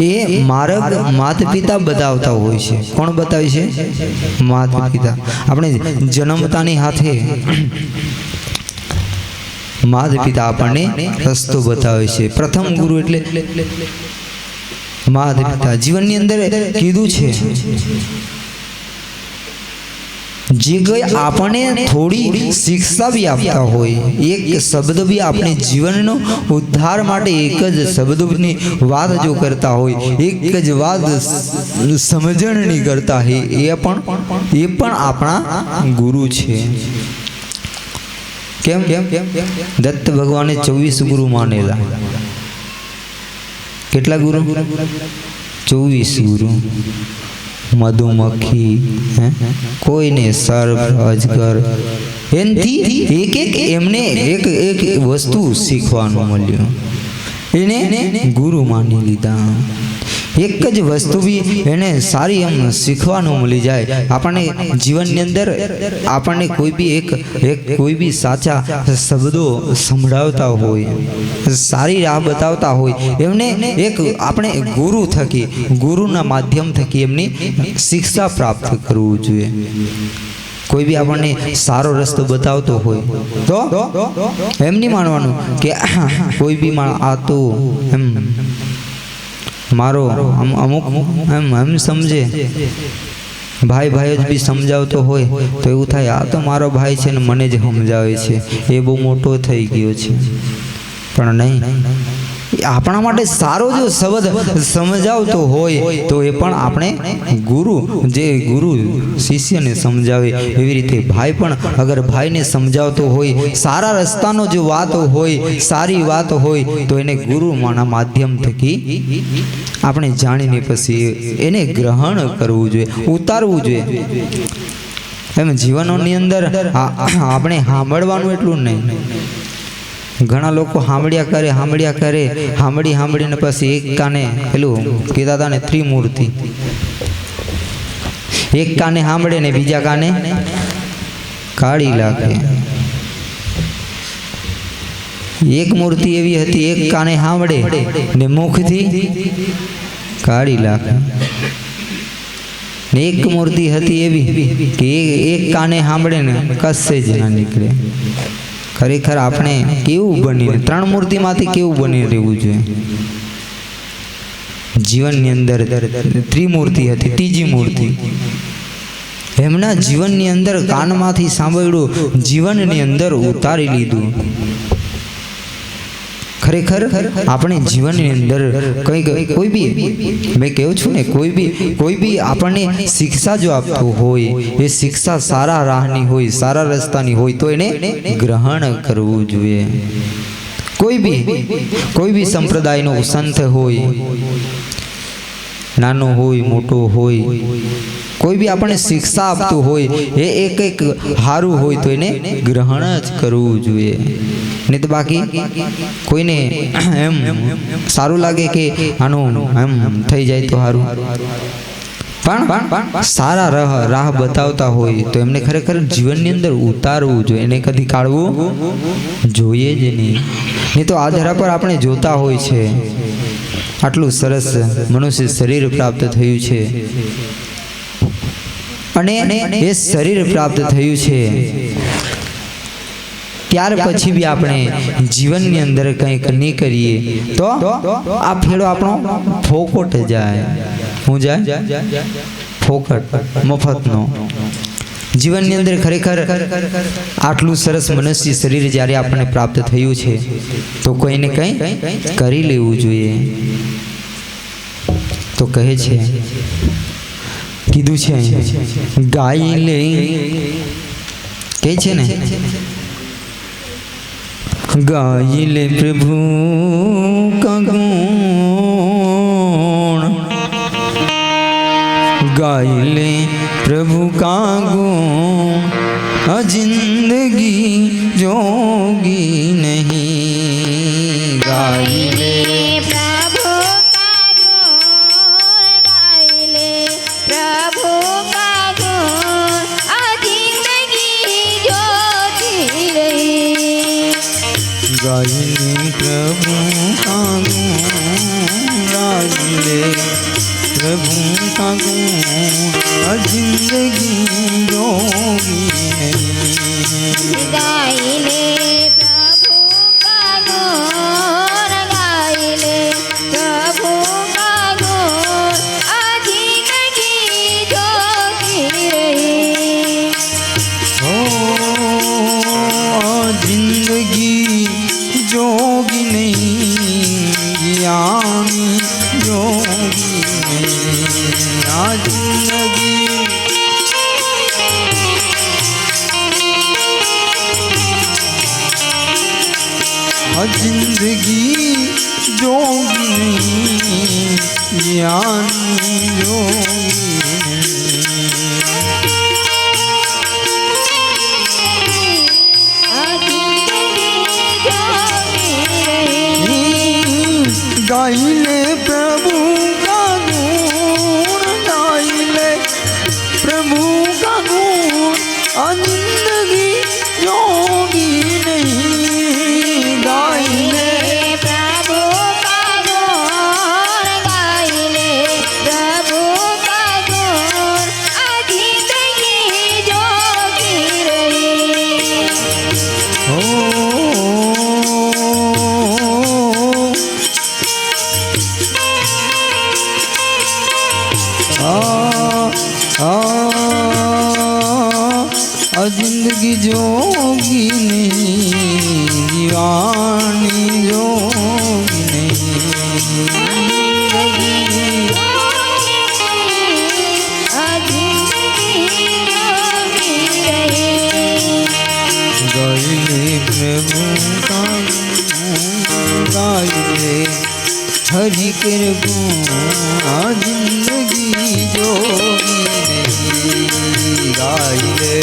એ માર્ગ માતા પિતા બતાવતા હોય છે. કોણ બતાવે છે? માતા પિતા. આપણે જન્મતાની હાથે માતા પિતા આપણને રસ્તો બતાવે છે. પ્રથમ ગુરુ એટલે માતા પિતા. જીવનની અંદર કીધું છે જે કોઈ આપણને થોડી શિક્ષા બી આપતા હોય, એક શબ્દ બી આપણે જીવનનો ઉદ્ધાર માટે એક જ શબ્દની વાત જો કરતા હોય, એક જ વાત સમજણની કરતા હોય, એ પણ આપણા ગુરુ છે. કેમ? દત્ત ભગવાને 24 ગુરુ માનેલા. કેટલા ગુરુ? 24 ગુરુ. મધુમક્ખી, કોઈને સર્પ, અજગર, એનથી એક એમને એક વસ્તુ શીખવાનું મળ્યું, એને ગુરુ માની લીધા. એક જ વસ્તુ બી એને સારી એમ શીખવાનું મળી જાય. આપણને જીવનની અંદર આપણને કોઈ બી સાચા શબ્દો સંભળાવતા હોય, સારી રાહ બતાવતા હોય, એમને એક આપણે ગુરુ થકી, ગુરુના માધ્યમ થકી એમની શિક્ષા પ્રાપ્ત કરવું જોઈએ. કોઈ બી આપણને સારો રસ્તો બતાવતો હોય તો એમ નહીં માનવાનું કે કોઈ બી આ તો એમ મારો અમુક એમ સમજે. ભાઈ જ બી સમજાવતો હોય તો એવું થાય આ તો મારો ભાઈ છે ને મને જ સમજાવે છે, એ બહુ મોટો થઈ ગયો છે. પણ નહીં, આપણા માટે સારો જો શબ્દ સમજાવતો હોય તો એ પણ આપણે ગુરુ શિષ્યને સમજાવે. એવી રીતે ભાઈ પણ અગર ભાઈને સમજાવતો હોય, સારા રસ્તાનો જો વાત હોય, સારી વાત હોય તો એને ગુરુના માધ્યમ થકી આપણે જાણીને પછી એને ગ્રહણ કરવું જોઈએ, ઉતારવું જોઈએ. એમ જીવનની અંદર આપણે સાંભળવાનું એટલું નહીં. ઘણા લોકો સાંભળ્યા કરે સાંભળીને પછી એક કાને પેલું કીધા હતા ને ત્રિમૂર્તિ, એક કાને સાંભળે ને બીજા કાને કાઢી લાગે. એક મૂર્તિ એવી હતી, એક કાને સાંભળે ને મુખથી કાઢી નાખે. ને એક મૂર્તિ હતી એવી કે એક કાને સાંભળે ને કશે જ ના નીકળે. ખરેખર આપણે કેવું બની, ત્રણ મૂર્તિમાંથી કેવું બની રહેવું જોઈએ. જીવનની અંદર ત્રિમૂર્તિ હતી, ત્રીજી મૂર્તિ. એમના જીવનની અંદર કાનમાંથી સાંભળ્યું, જીવનની અંદર ઉતારી લીધું. ખરેખર આપણે જીવનની અંદર કોઈ બી મેં કહું છું ને, કોઈ બી આપણને શિક્ષા જો આપતું હોય, એ શિક્ષા સારા રાહની હોય, સારા રસ્તાની હોય તો એને ગ્રહણ કરવું જોઈએ. કોઈ બી સંપ્રદાયનો સંત હોય, નાનો હોય મોટો હોય, કોઈ બી આપણને શિક્ષા આપતું હોય, એ એક સારું હોય તો એને ગ્રહણ જ કરવું જોઈએ. નહીં તો બાકી કોઈને એમ સારું લાગે કે આનું એમ થઈ જાય તો સારું, પણ સારા રાહ બતાવતા હોય તો એમને ખરેખર જીવનની અંદર ઉતારવું જોઈએ, એને કદી કાઢવું જોઈએ જ નહીં. નહીં તો આ ધરા પર આપણે જોતા હોય છે, આટલું સરસ મનુષ્ય શરીર પ્રાપ્ત થયું છે, અને એ શરીર પ્રાપ્ત થયું છે ત્યાર પછી બી આપણે જીવનની અંદર કંઈક નહીં કરીએ તો આ ફેરો આપણો ફોકટ જાય. હું જાય ફોકટ, મફતનો. જીવનની અંદર ખરેખર આટલું સરસ મનુષ્ય શરીર જ્યારે આપણને પ્રાપ્ત થયું છે તો કોઈને કંઈ કરી લેવું જોઈએ. તો કહે છે, કીધું છે ગાઈ લે, કહે છે ને, गाई ले प्रभु का गुण, गाई ले प्रभु का गुण, जिंदगी जोगी नहीं. गाई ले प्रभु का गुण, गाई ले प्रभु का गुण, जिंदगी जोती रही. गाई ले प्रभु का गुण, गाई ले प्रभु का गुण, जिंदगी जोगी नहीं. गाई ले प्रभु का गुण, गाई ले प्रभु का गुण, जिंदगी जोती रही. ओ जिंदगी जोगी नहीं, ज्ञानी जोगी नहीं. आ जिंदगी जिंदगी जोगी नहीं, ज्ञानी जोगी नहीं. गाई ले प्रभु का गुण, गाई ले प्रभु का गुण, जिंदगी जोगी नहीं. गाई ले प्रभु का गुण, गाई ले प्रभु का गुण, जिंदगी जोगी रही. जिंदगी जोगी नहीं, दीवानी जोगी नहीं. गाई ले प्रभु का गुण, गाई ले हरि कर गुण, जिंदगी जोगी नहीं. गाई ले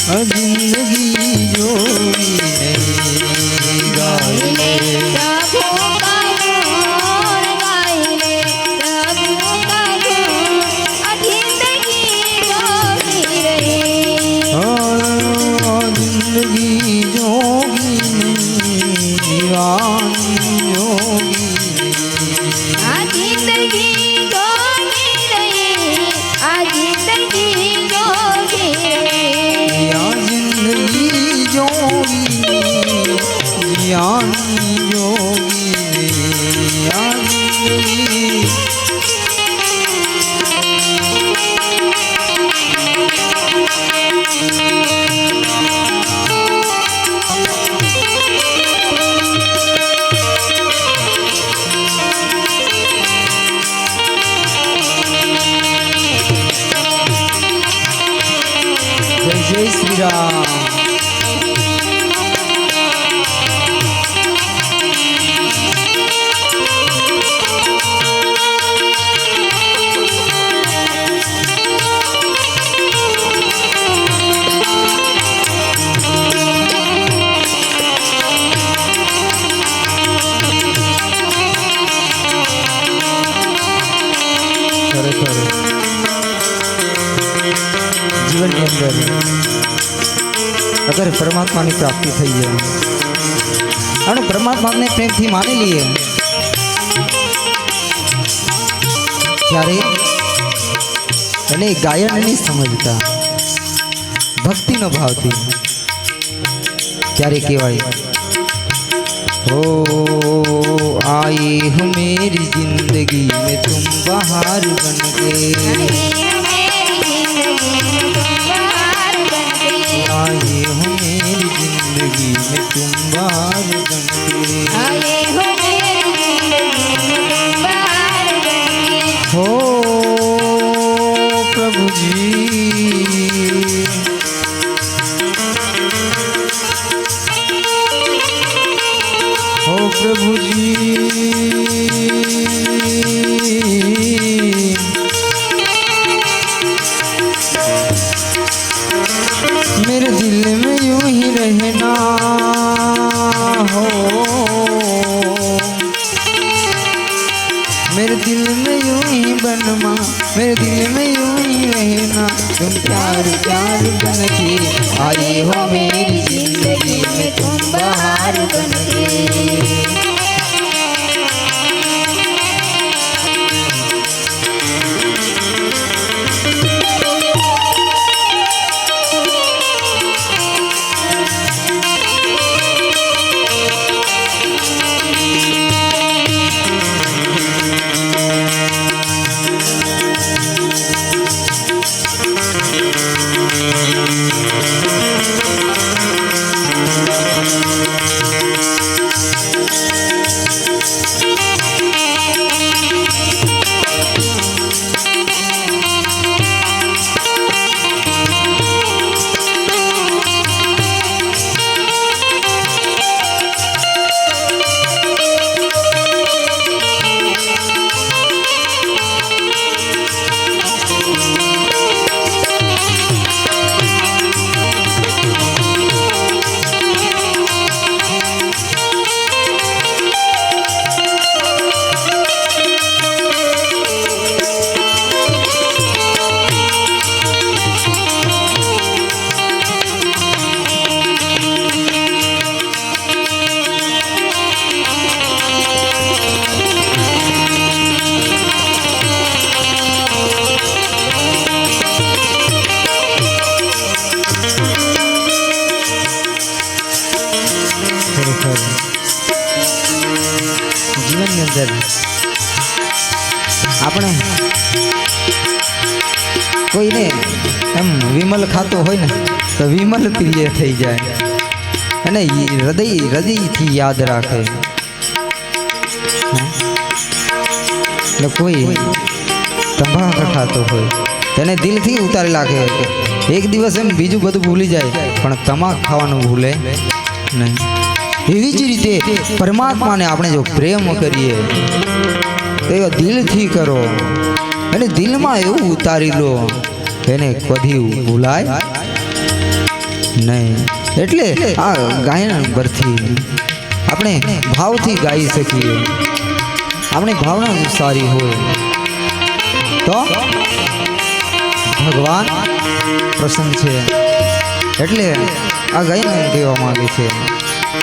જિંદગી જોઈને ગાય લે प्रभु का गुण गाए ले प्रभु का गुण जिंदगी जोगी रहे જિંદગી જોગીને દીવાની જોગી आ जिंदगी जोगी रहे आ जिंदगी जोगी रहे યા જિંદગી જોગી જ્ઞાની જોગી યા જિંદગી જય જય શ્રી રામ ખરેખર જીવનની અંદર અગર પરમાત્માની પ્રાપ્તિ થઈ જાય અને પરમાત્માને પ્રેમથી માની લઈએ ત્યારે એને ગાયન નહીં સમજતા ભક્તિનો ભાવથી ત્યારે કહેવાય हो आए हो मेरी जिंदगी में तुम बाहर बन गए आए हो मेरी जिंदगी में तुम बाहर बन गए आए हो मेरी जिंदगी में तुम बाहर बन गए हो प्रभु जी हो प्रभु जी मेरे दिल में यूं ही रहना हो मेरे दिल में यूं ही बनना मेरे दिल में यूं ही रहना तुम प्यार प्यार बन के आए हो मेरी जिंदगी में तुम बाहर बन के જીવનની અંદર આપણે કોઈને એમ વિમલ ખાતો હોય ને તો વિમલ પ્રિય થઈ જાય અને હૃદયથી યાદ રાખે એટલે કોઈ તંબાકુ ખાતો હોય તેને દિલથી ઉતારી નાખે એક દિવસ એમ બીજું બધું ભૂલી જાય પણ તમાકુ ખાવાનું ભૂલે નહીં એવી જ રીતે પરમાત્માને આપણે જો પ્રેમ કરીએ તો એવા દિલથી કરો અને દિલમાં એવું ઉતારી લો એને કદી ભૂલાય નહીં. એટલે આ ગાયન પરથી આપણે ભાવથી ગાઈ શકીએ. આપણી ભાવના જો સારી હોય તો ભગવાન પ્રસન્ન છે. એટલે આ ગાયન કહેવા માંગે છે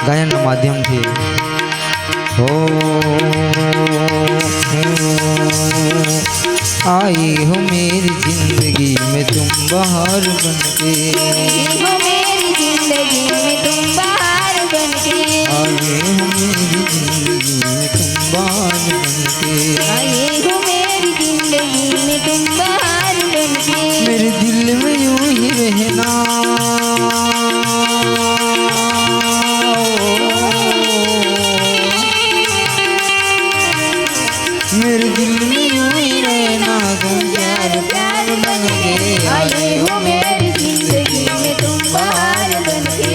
ગાયનના માધ્યમથી. हो आई हो मेरी जिंदगी में तुम बहार बनके, हो मेरी जिंदगी में तुम बहार बनके, आए हो मेरी जिंदगी में तुम बहार बनके, आए हो मेरी जिंदगी में तुम बहार बनके, मेरे दिल में यूं ही रहना, मेरे दिल में यूं ही रहना तुम प्यार प्यार बनके, आए हो मेरी जिंदगी में तुम बहार बनके.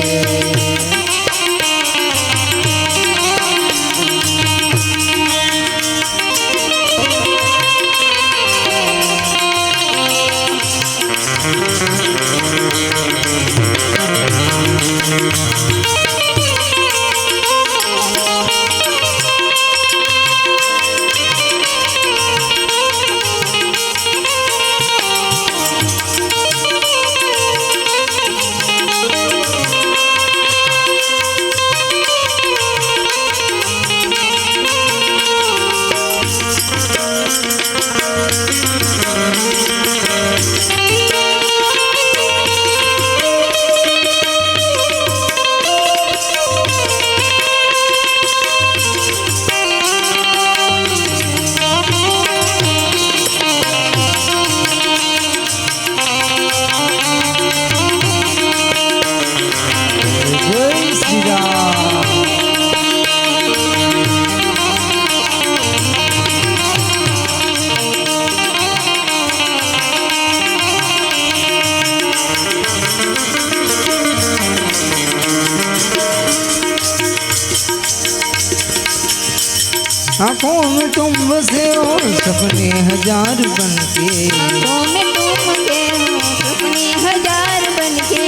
आँखों में तुम बसे हो सपने हजार बनके, आँखों में तुम बसे हो सपने हजार बनके.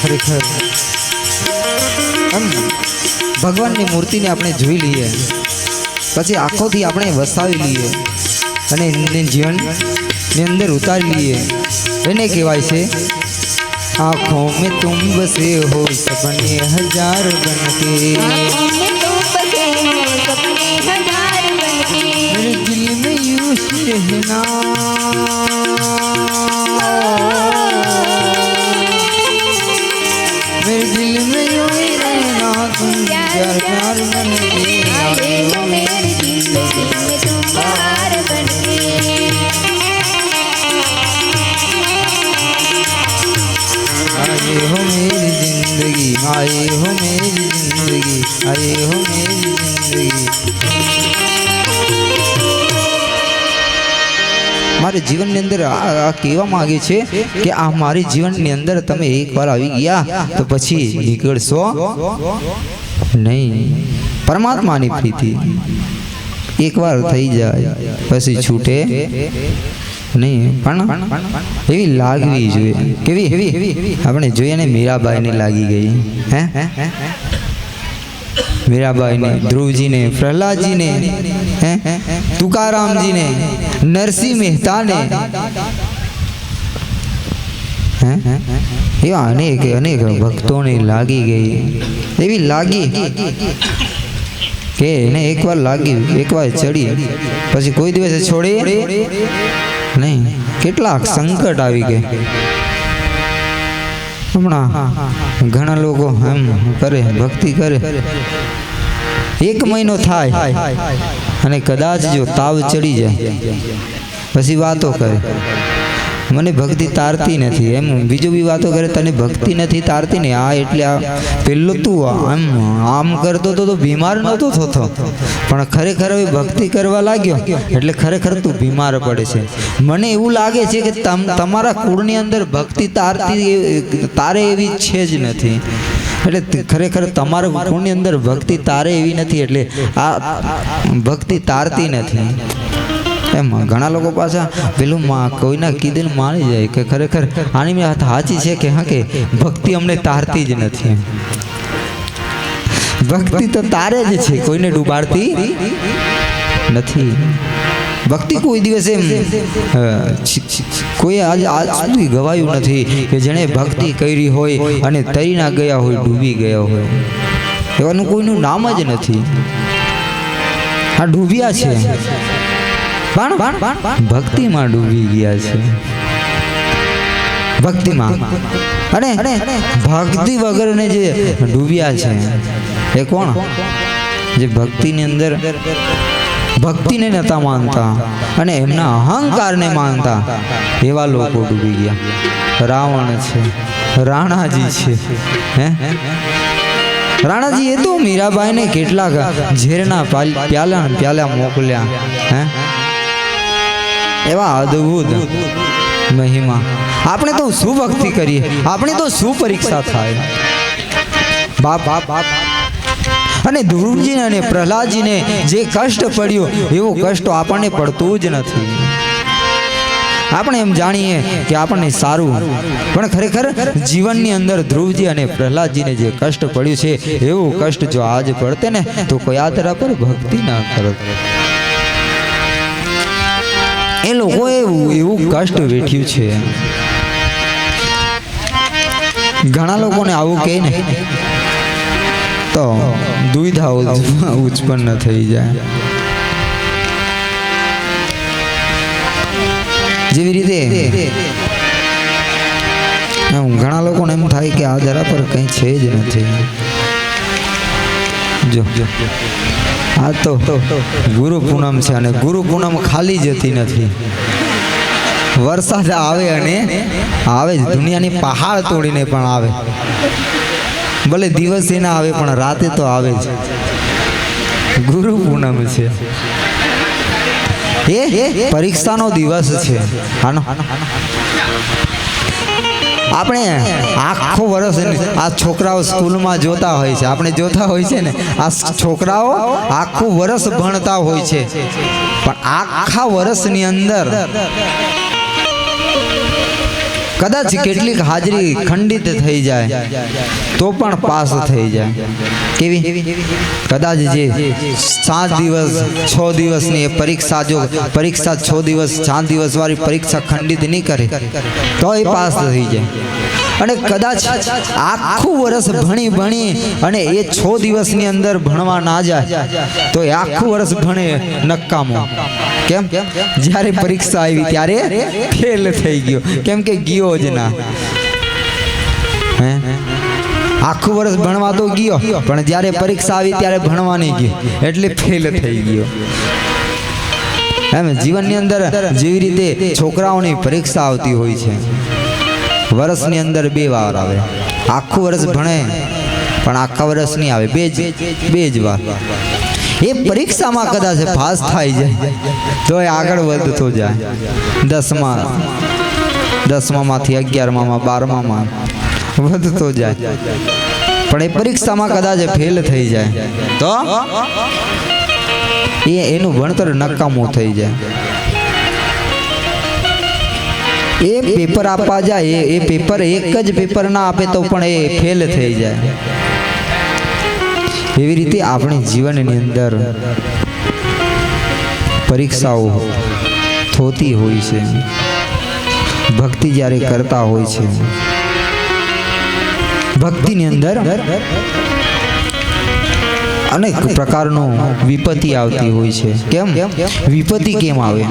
ખરેખર ભગવાનની મૂર્તિને આપણે જોઈ લઈએ પછી આંખોથી આપણે વસાવી લઈએ અને એને જીવનની અંદર ઉતારી લઈએ. એને કહેવાય છે આંખો મેં તુમ બસે હો સપને હજાર બનકે, आँखों में तुम बसे हो सपने हजार बनके, मेरे दिल में यूं ही रहना, मेरे दिल में यूं ही रहना तुम प्यार प्यार बनके, आए हो मेरी जिंदगी में तुम बहार बनके. आए हो मेरी जिंदगी, आए हो मेरी जिंदगी, आए हो मेरी जिंदगी. મારે જીવનની અંદર આ કહેવા માંગે છે કે આ મારી જીવનની અંદર તમે એકવાર આવી ગયા તો પછી નીકળશો નહીં. પરમાત્માની પ્રીતિ એકવાર થઈ જાય પછી છૂટે નહીં. પણ એવી લાગવી જોઈએ. કેવી આપણે જોઈએ ને મીરાબાઈને લાગી ગઈ. હે મીરાબાઈને, ધ્રુવજીને, પ્રહલાદજીને, તુકારામજીને, નરસિંહ મહેતાને, એવા અનેક અનેક ભક્તોને લાગી ગઈ. એવી લાગી કે એને એકવાર લાગી, એકવાર ચડી પછી કોઈ દિવસે છોડી નહીં. કેટલાક સંકટ આવી ગયા. હમણાં ઘણા લોકો એમ કરે, ભક્તિ કરે, 1 મહિનો થાય અને કદાચ જો તાવ ચડી જાય પછી વાતો કરે મને ભક્તિ તારતી નથી. એમ બીજું બી વાતો કરે તને ભક્તિ નથી તારતી ને. આ એટલે આ પહેલું તું આમ કરતો તો બીમાર નહોતો થતો, પણ ખરેખર હવે ભક્તિ કરવા લાગ્યો એટલે ખરેખર તું બીમાર પડે છે. મને એવું લાગે છે કે તમારા કુળની અંદર ભક્તિ તારે એવી છે જ નથી. એટલે ખરેખર તમારા કુળની અંદર ભક્તિ તારે એવી નથી એટલે આ ભક્તિ તારતી નથી. એમ ઘણા લોકો પાછા પેલું કોઈના કીધેલું માની જાય કે ખરેખર આની વાત સાચી છે કે હા કે ભક્તિ અમને તારતી જ નથી. ભક્તિ તો તારે જ છે, કોઈને ડૂબાડતી નથી. ભક્તિ કોઈ દિવસે કોઈ આજ સુધી ગવાયું નથી કે જેણે ભક્તિ કરી હોય અને તરી ના ગયા હોય, ડૂબી ગયા હોય. એવાનું કોઈનું નામ જ નથી. આ ડૂબ્યા છે પણ ભક્તિમાં ડૂબી ગયા છે. ભક્તિમાં અને ભક્તિ વગરને જે ડૂબ્યા છે એ કોણ? જે ભક્તિની અંદર ભક્તિને નતા માનતા અને એમના અહંકારને માનતા એવા લોકો ડૂબી ગયા. રાવણ છે, રાણાજી છે. હે રાણાજી એ તો મીરાબાઈને કેટલાક ઝેરના પ્યાલા મોકલ્યા. હે એવા અદ્ભુત મહિમા. આપણે તો શું ભક્તિ કરીએ, આપણે તો શું પરીક્ષા થાય. બાપ અને ધ્રુવજી અને પ્રહલાદજીને જે કષ્ટ પડ્યો એવો કષ્ટ આપણને પડતું જ નથી. આપણે એમ જાણીએ કે આપણને સારું, પણ ખરેખર જીવનની અંદર ધ્રુવજી અને પ્રહલાદજીને જે કષ્ટ પડ્યું છે એવું કષ્ટ જો આજ પડતે ને તો કોઈ આ ધરા પર ભક્તિ ના કરત. એ લોકોએ એવું કષ્ટ વેઠ્યું છે. ઘણા લોકોને આવું કહે ને તો દુવિધા ઉત્પન્ન થઈ જાય. જેવી રીતે ઘણા લોકોને એમ થાય કે આ ધરા પર કંઈ છે જ નથી. જો આ તો ગુરુ પૂનમ છે અને ગુરુ પૂનમ ખાલી જતી નથી. વરસાદ આવે અને આવે જ, દુનિયાની પહાડ તોડીને પણ આવે. ભલે દિવસે ના આવે પણ રાતે તો આવે જ. ગુરુ પૂનમ છે એ પરીક્ષાનો દિવસ છે. આનો આપણે આખો વર્ષ આ છોકરાઓ સ્કૂલમાં જોતા હોય છે, આપણે જોતા હોય છે ને આ છોકરાઓ આખું વર્ષ ભણતા હોય છે, પણ આખા વર્ષની અંદર કદાચ કેટલીક હાજરી ખંડિત થઈ જાય તો પણ પાસ થઈ જાય. કેવી? કદાચ જે 7 દિવસ 6 દિવસની એ પરીક્ષા, જો પરીક્ષા 6 દિવસ 7 દિવસ વાળી પરીક્ષા ખંડિત નહીં કરે તો એ પાસ થઈ જાય. અને કદાચ આખું વર્ષ ભણી અને એ 6 દિવસની અંદર ભણવા ના જાય તો એ આખું વર્ષ ભણે નકામો. કેમ? જ્યારે પરીક્ષા આવી ત્યારે ફેલ થઈ ગયો. કેમ કે ગયો જ ના. હે આખું વર્ષ ભણવા તો ગયો પણ જ્યારે પરીક્ષા આવી ત્યારે ભણવા નહીં ગયો એટલે ફેલ થઈ ગયો. એમ જીવનની અંદર જેવી રીતે છોકરાઓની પરીક્ષા આવતી હોય છે, વર્ષની અંદર 2 વાર આવે. આખું વર્ષ ભણે પણ આખા વર્ષ નહીં આવે, બે જ વાર. એ પરીક્ષામાં કદાચ પાસ થઈ જાય તો એ આગળ વધતો જાય. 10માંથી 11માં 12માં વધતો જાય. પણ એ પરીક્ષામાં કદાચ ફેલ થઈ જાય તો એનું ભણતર નકામું થઈ જાય. એ પેપર આપવા જાય, એ પેપર એક જ પેપર ના આપે તો પણ એ ફેલ થઈ જાય. એવી રીતે આપણી જીવનની અંદર પરીક્ષાઓ થતી હોય છે. ભક્તિ જ્યારે કરતા હોય છે, ભક્તિની અંદર અનેક પ્રકારનો વિપત્તિ આવતી હોય છે. કેમ વિપત્તિ કેમ આવે?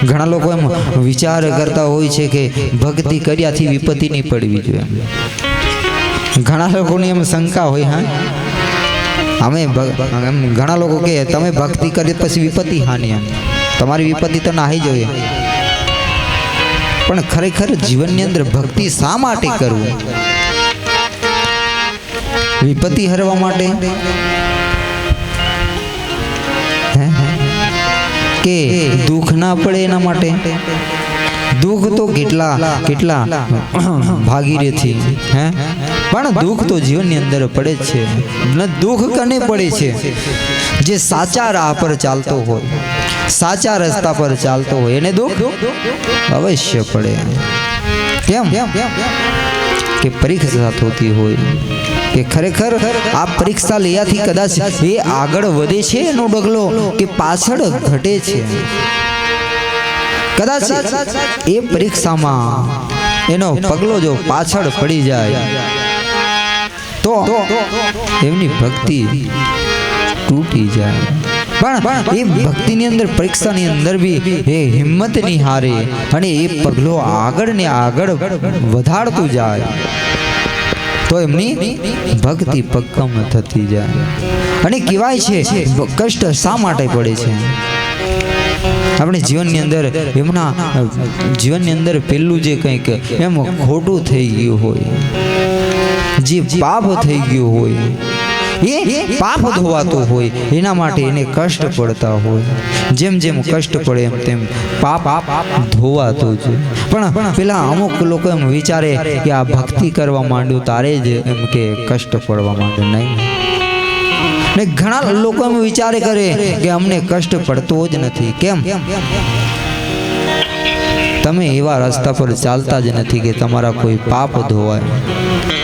ઘણા લોકો એમ વિચાર કરતા હોય છે કે ભક્તિ કર્યાથી વિપત્તિ નહીં પડવી જોઈએ. ઘણા લોકોની એમ શંકા હોય, હા ઘણા લોકો કહે તમે ભક્તિ કરી પછી વિપત્તિ હાની, તમારી વિપત્તિ તો નાહી જોઈએ. પણ ખરેખર જીવનની અંદર ભક્તિ શા માટે કરવું? વિપત્તિ હરવા માટે કે દુઃખ ના પડે એના માટે દુઃખ તો કેટલા ભાગીરેથી હે પણ દુઃખ તો જીવનની અંદર પડે જ છે ને દુઃખ કને પડે છે જે સાચા રાહ પર ચાલતો હોય સાચા રસ્તા પર ચાલતો હોય એને દુઃખ અવશ્ય પડે કેમ કે પરીક્ષા થતી હોય કે ખરેખર આ પરીક્ષા લેવાથી કદાચ એ આગળ વધે છે એનો ડગલો કે પાછળ ઘટે છે કદાચ એ પરીક્ષામાં એનો પગલો જો પાછળ પડી જાય તો એમની ભક્તિ તૂટી જાય પણ એ ભક્તિની અંદર પરીક્ષાની અંદર બી એ હિંમત ની હારે અને એ પગલો આગળ ને આગળ વધારતું જાય તો એમની ભક્તિ પક્કમ થતી જાય અને કહેવાય છે કષ્ટ શા માટે પડે છે આપણે જીવનની અંદર એમના જીવનની અંદર પેલું જે કંઈક એમ ખોટું થઈ ગયું હોય જે પાપ થઈ ગયું હોય એ પાપ ધોવાતું હોય એના માટે એને કષ્ટ પડતા હોય જેમ જેમ કષ્ટ પડે એમ તેમ પાપ ધોવાતું છે પણ પેલા અમુક લોકો એમ વિચારે કે આ ભક્તિ કરવા માંડ્યું તારે જ એમ કે કષ્ટ પડવા માંડે નહીં ને ઘણા લોકો એમ વિચારે કરે કે અમને કષ્ટ પડતો જ નથી કેમ તમે એવા રસ્તા પર ચાલતા જ નથી કે તમારા કોઈ પાપ ધોવાય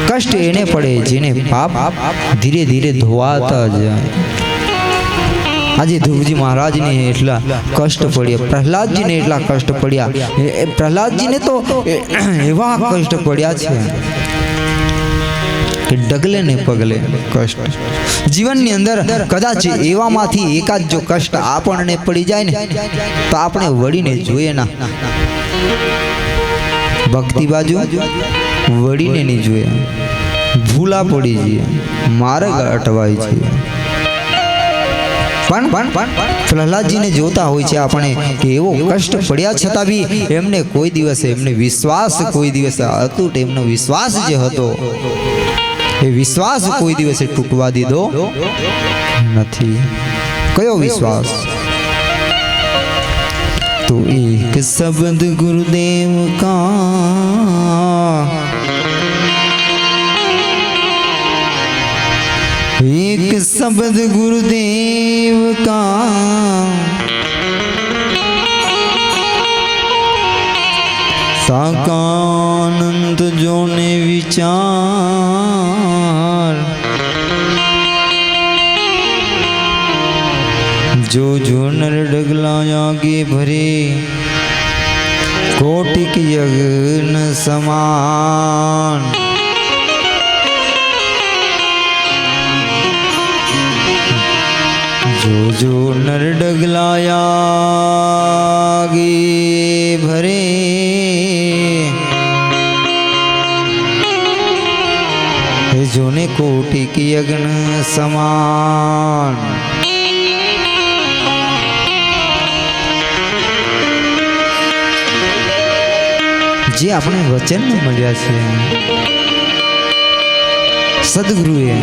કષ્ટ એને પડે જેને પાપ ધીરે ધીરે ધોવાતા જાય આજે ધ્રુવજી મહારાજને એટલા કષ્ટ પડ્યા પ્રહલાદજીને એટલા કષ્ટ પડ્યા પ્રહલાદજીને તો એવા કષ્ટ પડ્યા છે કે ડગલે ને પગલે કષ્ટ જીવનની અંદર કદાચ એવામાંથી એકાદ જો કષ્ટ આપણને પડી જાય ને તો આપણે વળીને જોઈએ ના ભક્તિ બાજુ વળીને નહીં જોઈએ ભૂલા પડી જઈએ માર્ગ અટવાય છે પણ પ્રહલાદજીને જોતા હોય છે આપણે કે એવો કષ્ટ પડ્યા છતાં બી એમને કોઈ દિવસે એમને વિશ્વાસ કોઈ દિવસે અતૂટ એમનો વિશ્વાસ જે હતો એ વિશ્વાસ કોઈ દિવસે તૂટવા દીધો નથી કયો વિશ્વાસ તો એક શબ્દ ગુરુદેવ કા एक शब्द गुरुदेव का साकानंद जोने विचार जो जो नर डगला आगे भरे कोटिक यज्ञ समान जो जो नर डगलायागे भरे जोने कोटि की यज्ञ समान જે આપણે વચન મળ્યા છે સદગુરુએ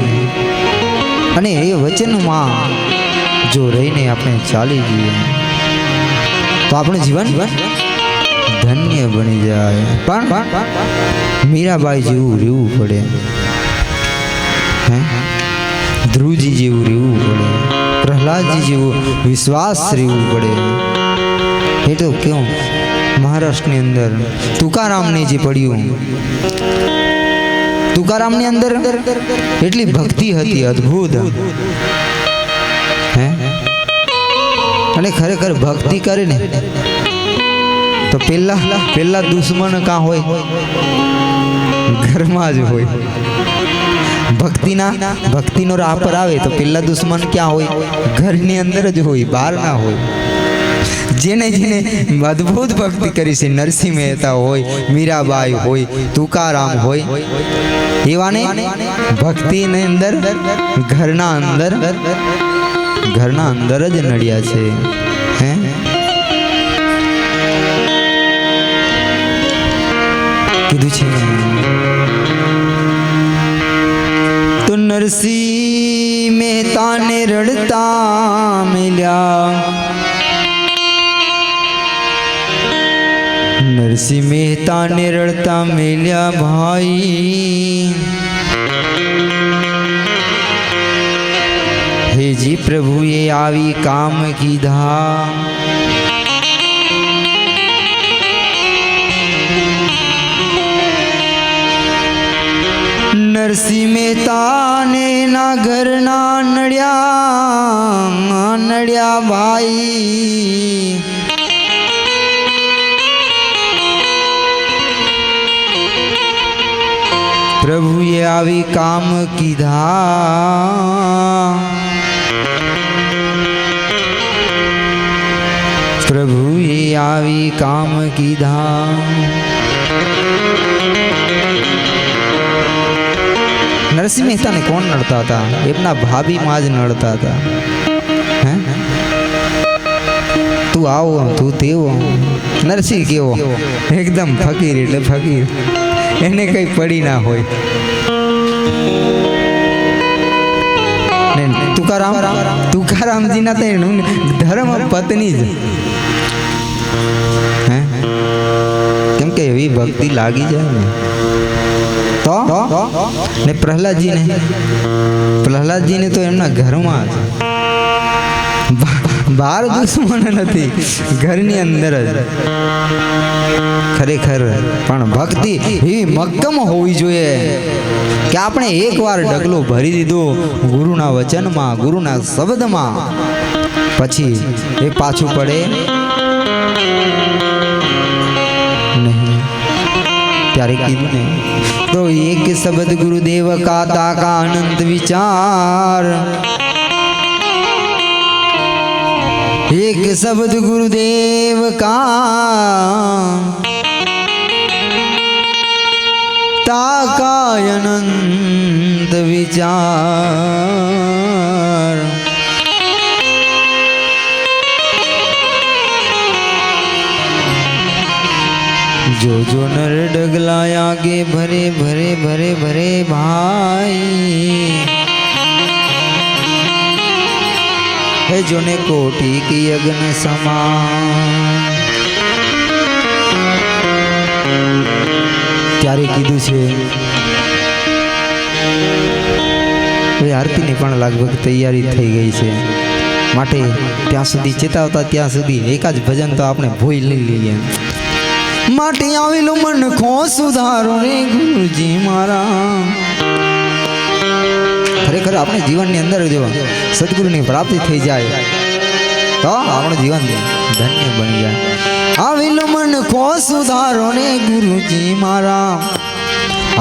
અને એ વચનમાં જો રહીને આપણે ચાલી જઈએ તો આપણું જીવન ધન્ય બની જાય પણ મીરાબાઈ જેવું રહેવું પડે ધ્રુવજી જેવું રહેવું પડે પ્રહલાદજી જેવું વિશ્વાસ રહેવું પડે એ તો કેવું મહારાષ્ટ્રની અંદર તુકારામને જે પડ્યું તુકારામની અંદર એટલી ભક્તિ હતી અદ્ભુત અને ખરેખર ભક્તિ કરે ને તો પેલા દુશ્મન કાં હોય ઘરમાં જ હોય ભક્તિનો રાહ પર આવે તો પેલા દુશ્મન ક્યાં હોય ઘરની અંદર જ હોય બહાર ના હોય જેને અદ્ભુત ભક્તિ કરી છે નરસિંહ મહેતા હોય મીરાબાઈ હોય તુકારામ હોય એવાને ભક્તિની અંદર ઘરના અંદર જ નડ્યા છે હે કીધું છે તો નરસિંહ મહેતા ને રડતા મિલ્યા નરસિંહ મહેતા ને રડતા મેલ્યા ભાઈ હેજી પ્રભુએ આવી કામ કીધા નરસિંહ મહેતા ને ના ઘરના નડ્યા ભાઈ પ્રભુએ આવી કામ કીધા પ્રભુએ આવી કામ કીધા નરસિંહ મહેતાને કોણ નડતા હતા? એમના ભાભી માં જ નડતા હતા. હે તું આવો તું તેવો નરસિંહ કેવો એકદમ ફકીર એટલે ફકીર એને કઈ પડી ના હોય ને તુકારામજી ના ધર્મ પત્ની જ હે કેમ કે એવી ભક્તિ લાગી જાય ને તો ને પ્રહલાદજીને તો એમના ઘરમાં જ બહાર દુશ્મન નથી ઘરની અંદર જ ખરેખર પણ ભક્તિ એવી મક્કમ હોવી જોઈએ કે આપણે એકવાર ડગલો ભરી દીધો ગુરુના વચનમાં ગુરુના શબ્દમાં પછી એ પાછું પડે નહીં. ત્યારે કીધું ને तो एक शब्द गुरुदेव का ताका अनंत विचार एक शब्द गुरुदेव का ताका अनंत विचार जो जो नर डगला आगे भरे भरे भरे भरे भाई है जो ने कोटि की अग्न समान ત્યારે કીધું છે હવે આરતીની પણ લગભગ તૈયારી થઈ ગઈ છે માટે ત્યાં સુધી ચેતાવતા ત્યાં સુધી એકાદ ભજન તો આપણે ભોઈ લઈ લઈએ. માટે આવેલું મન ખો સુધારો રે ગુરુજી મારા. ખરેખર આપણે જીવનની અંદર જો સદગુરુની પ્રાપ્તિ થઈ જાય તો આપણું જીવન ધન્ય બની જાય. આવેલું મન ખો સુધારો રે ગુરુજી મારા.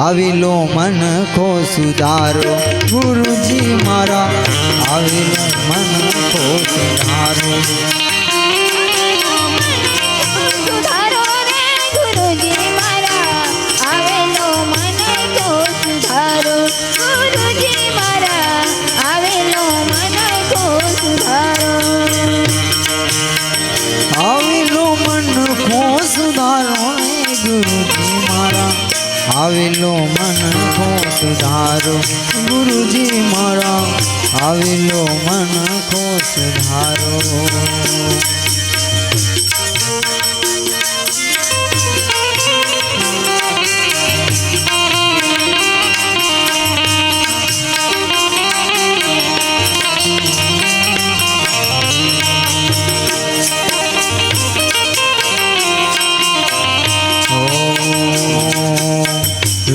આવેલો મન ખો સુધારો ગુરુજી મારા. આવેલો મન ખો સુધારો આવેલો મન ખો સુધારો ગુરુજી મારા. આવેલો મન ખો સુધારો.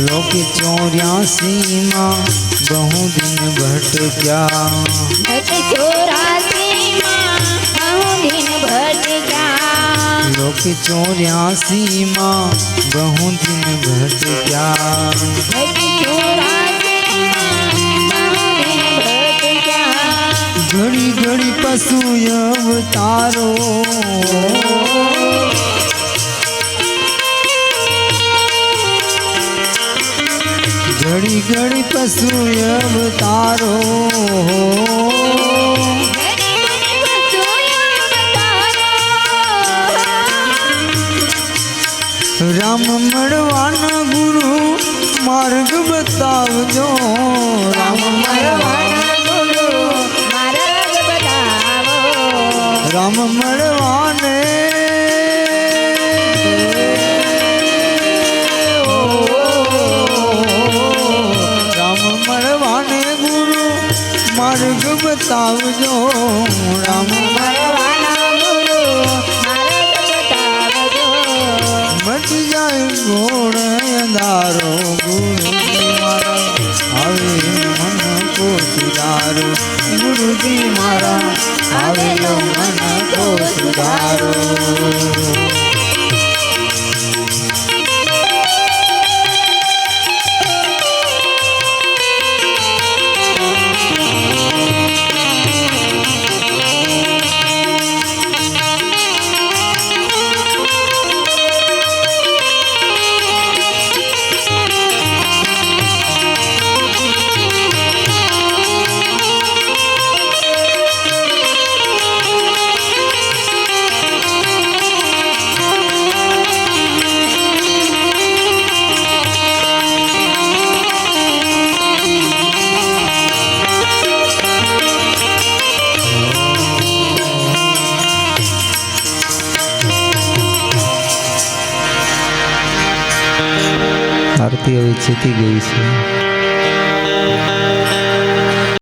लोक 84 માં बहु दिन भटक्या. लोक 84 માં बहु दिन भटक्या. घड़ी घड़ी पशु अवतारो घड़ी घड़ी पशु अवतारो. राम मड़वाना गुरु मार्ग बतावजो. राम मड़वाना गुरु मार्ग बतावो. राम मड़वाने જાય ગુણ અંધારો ગુરુજી મારા આવે મન કો સુધારો ગુરુજી મારા આવેલો મન કો સુધારો આરતી હવે ચૂકી ગઈ છે.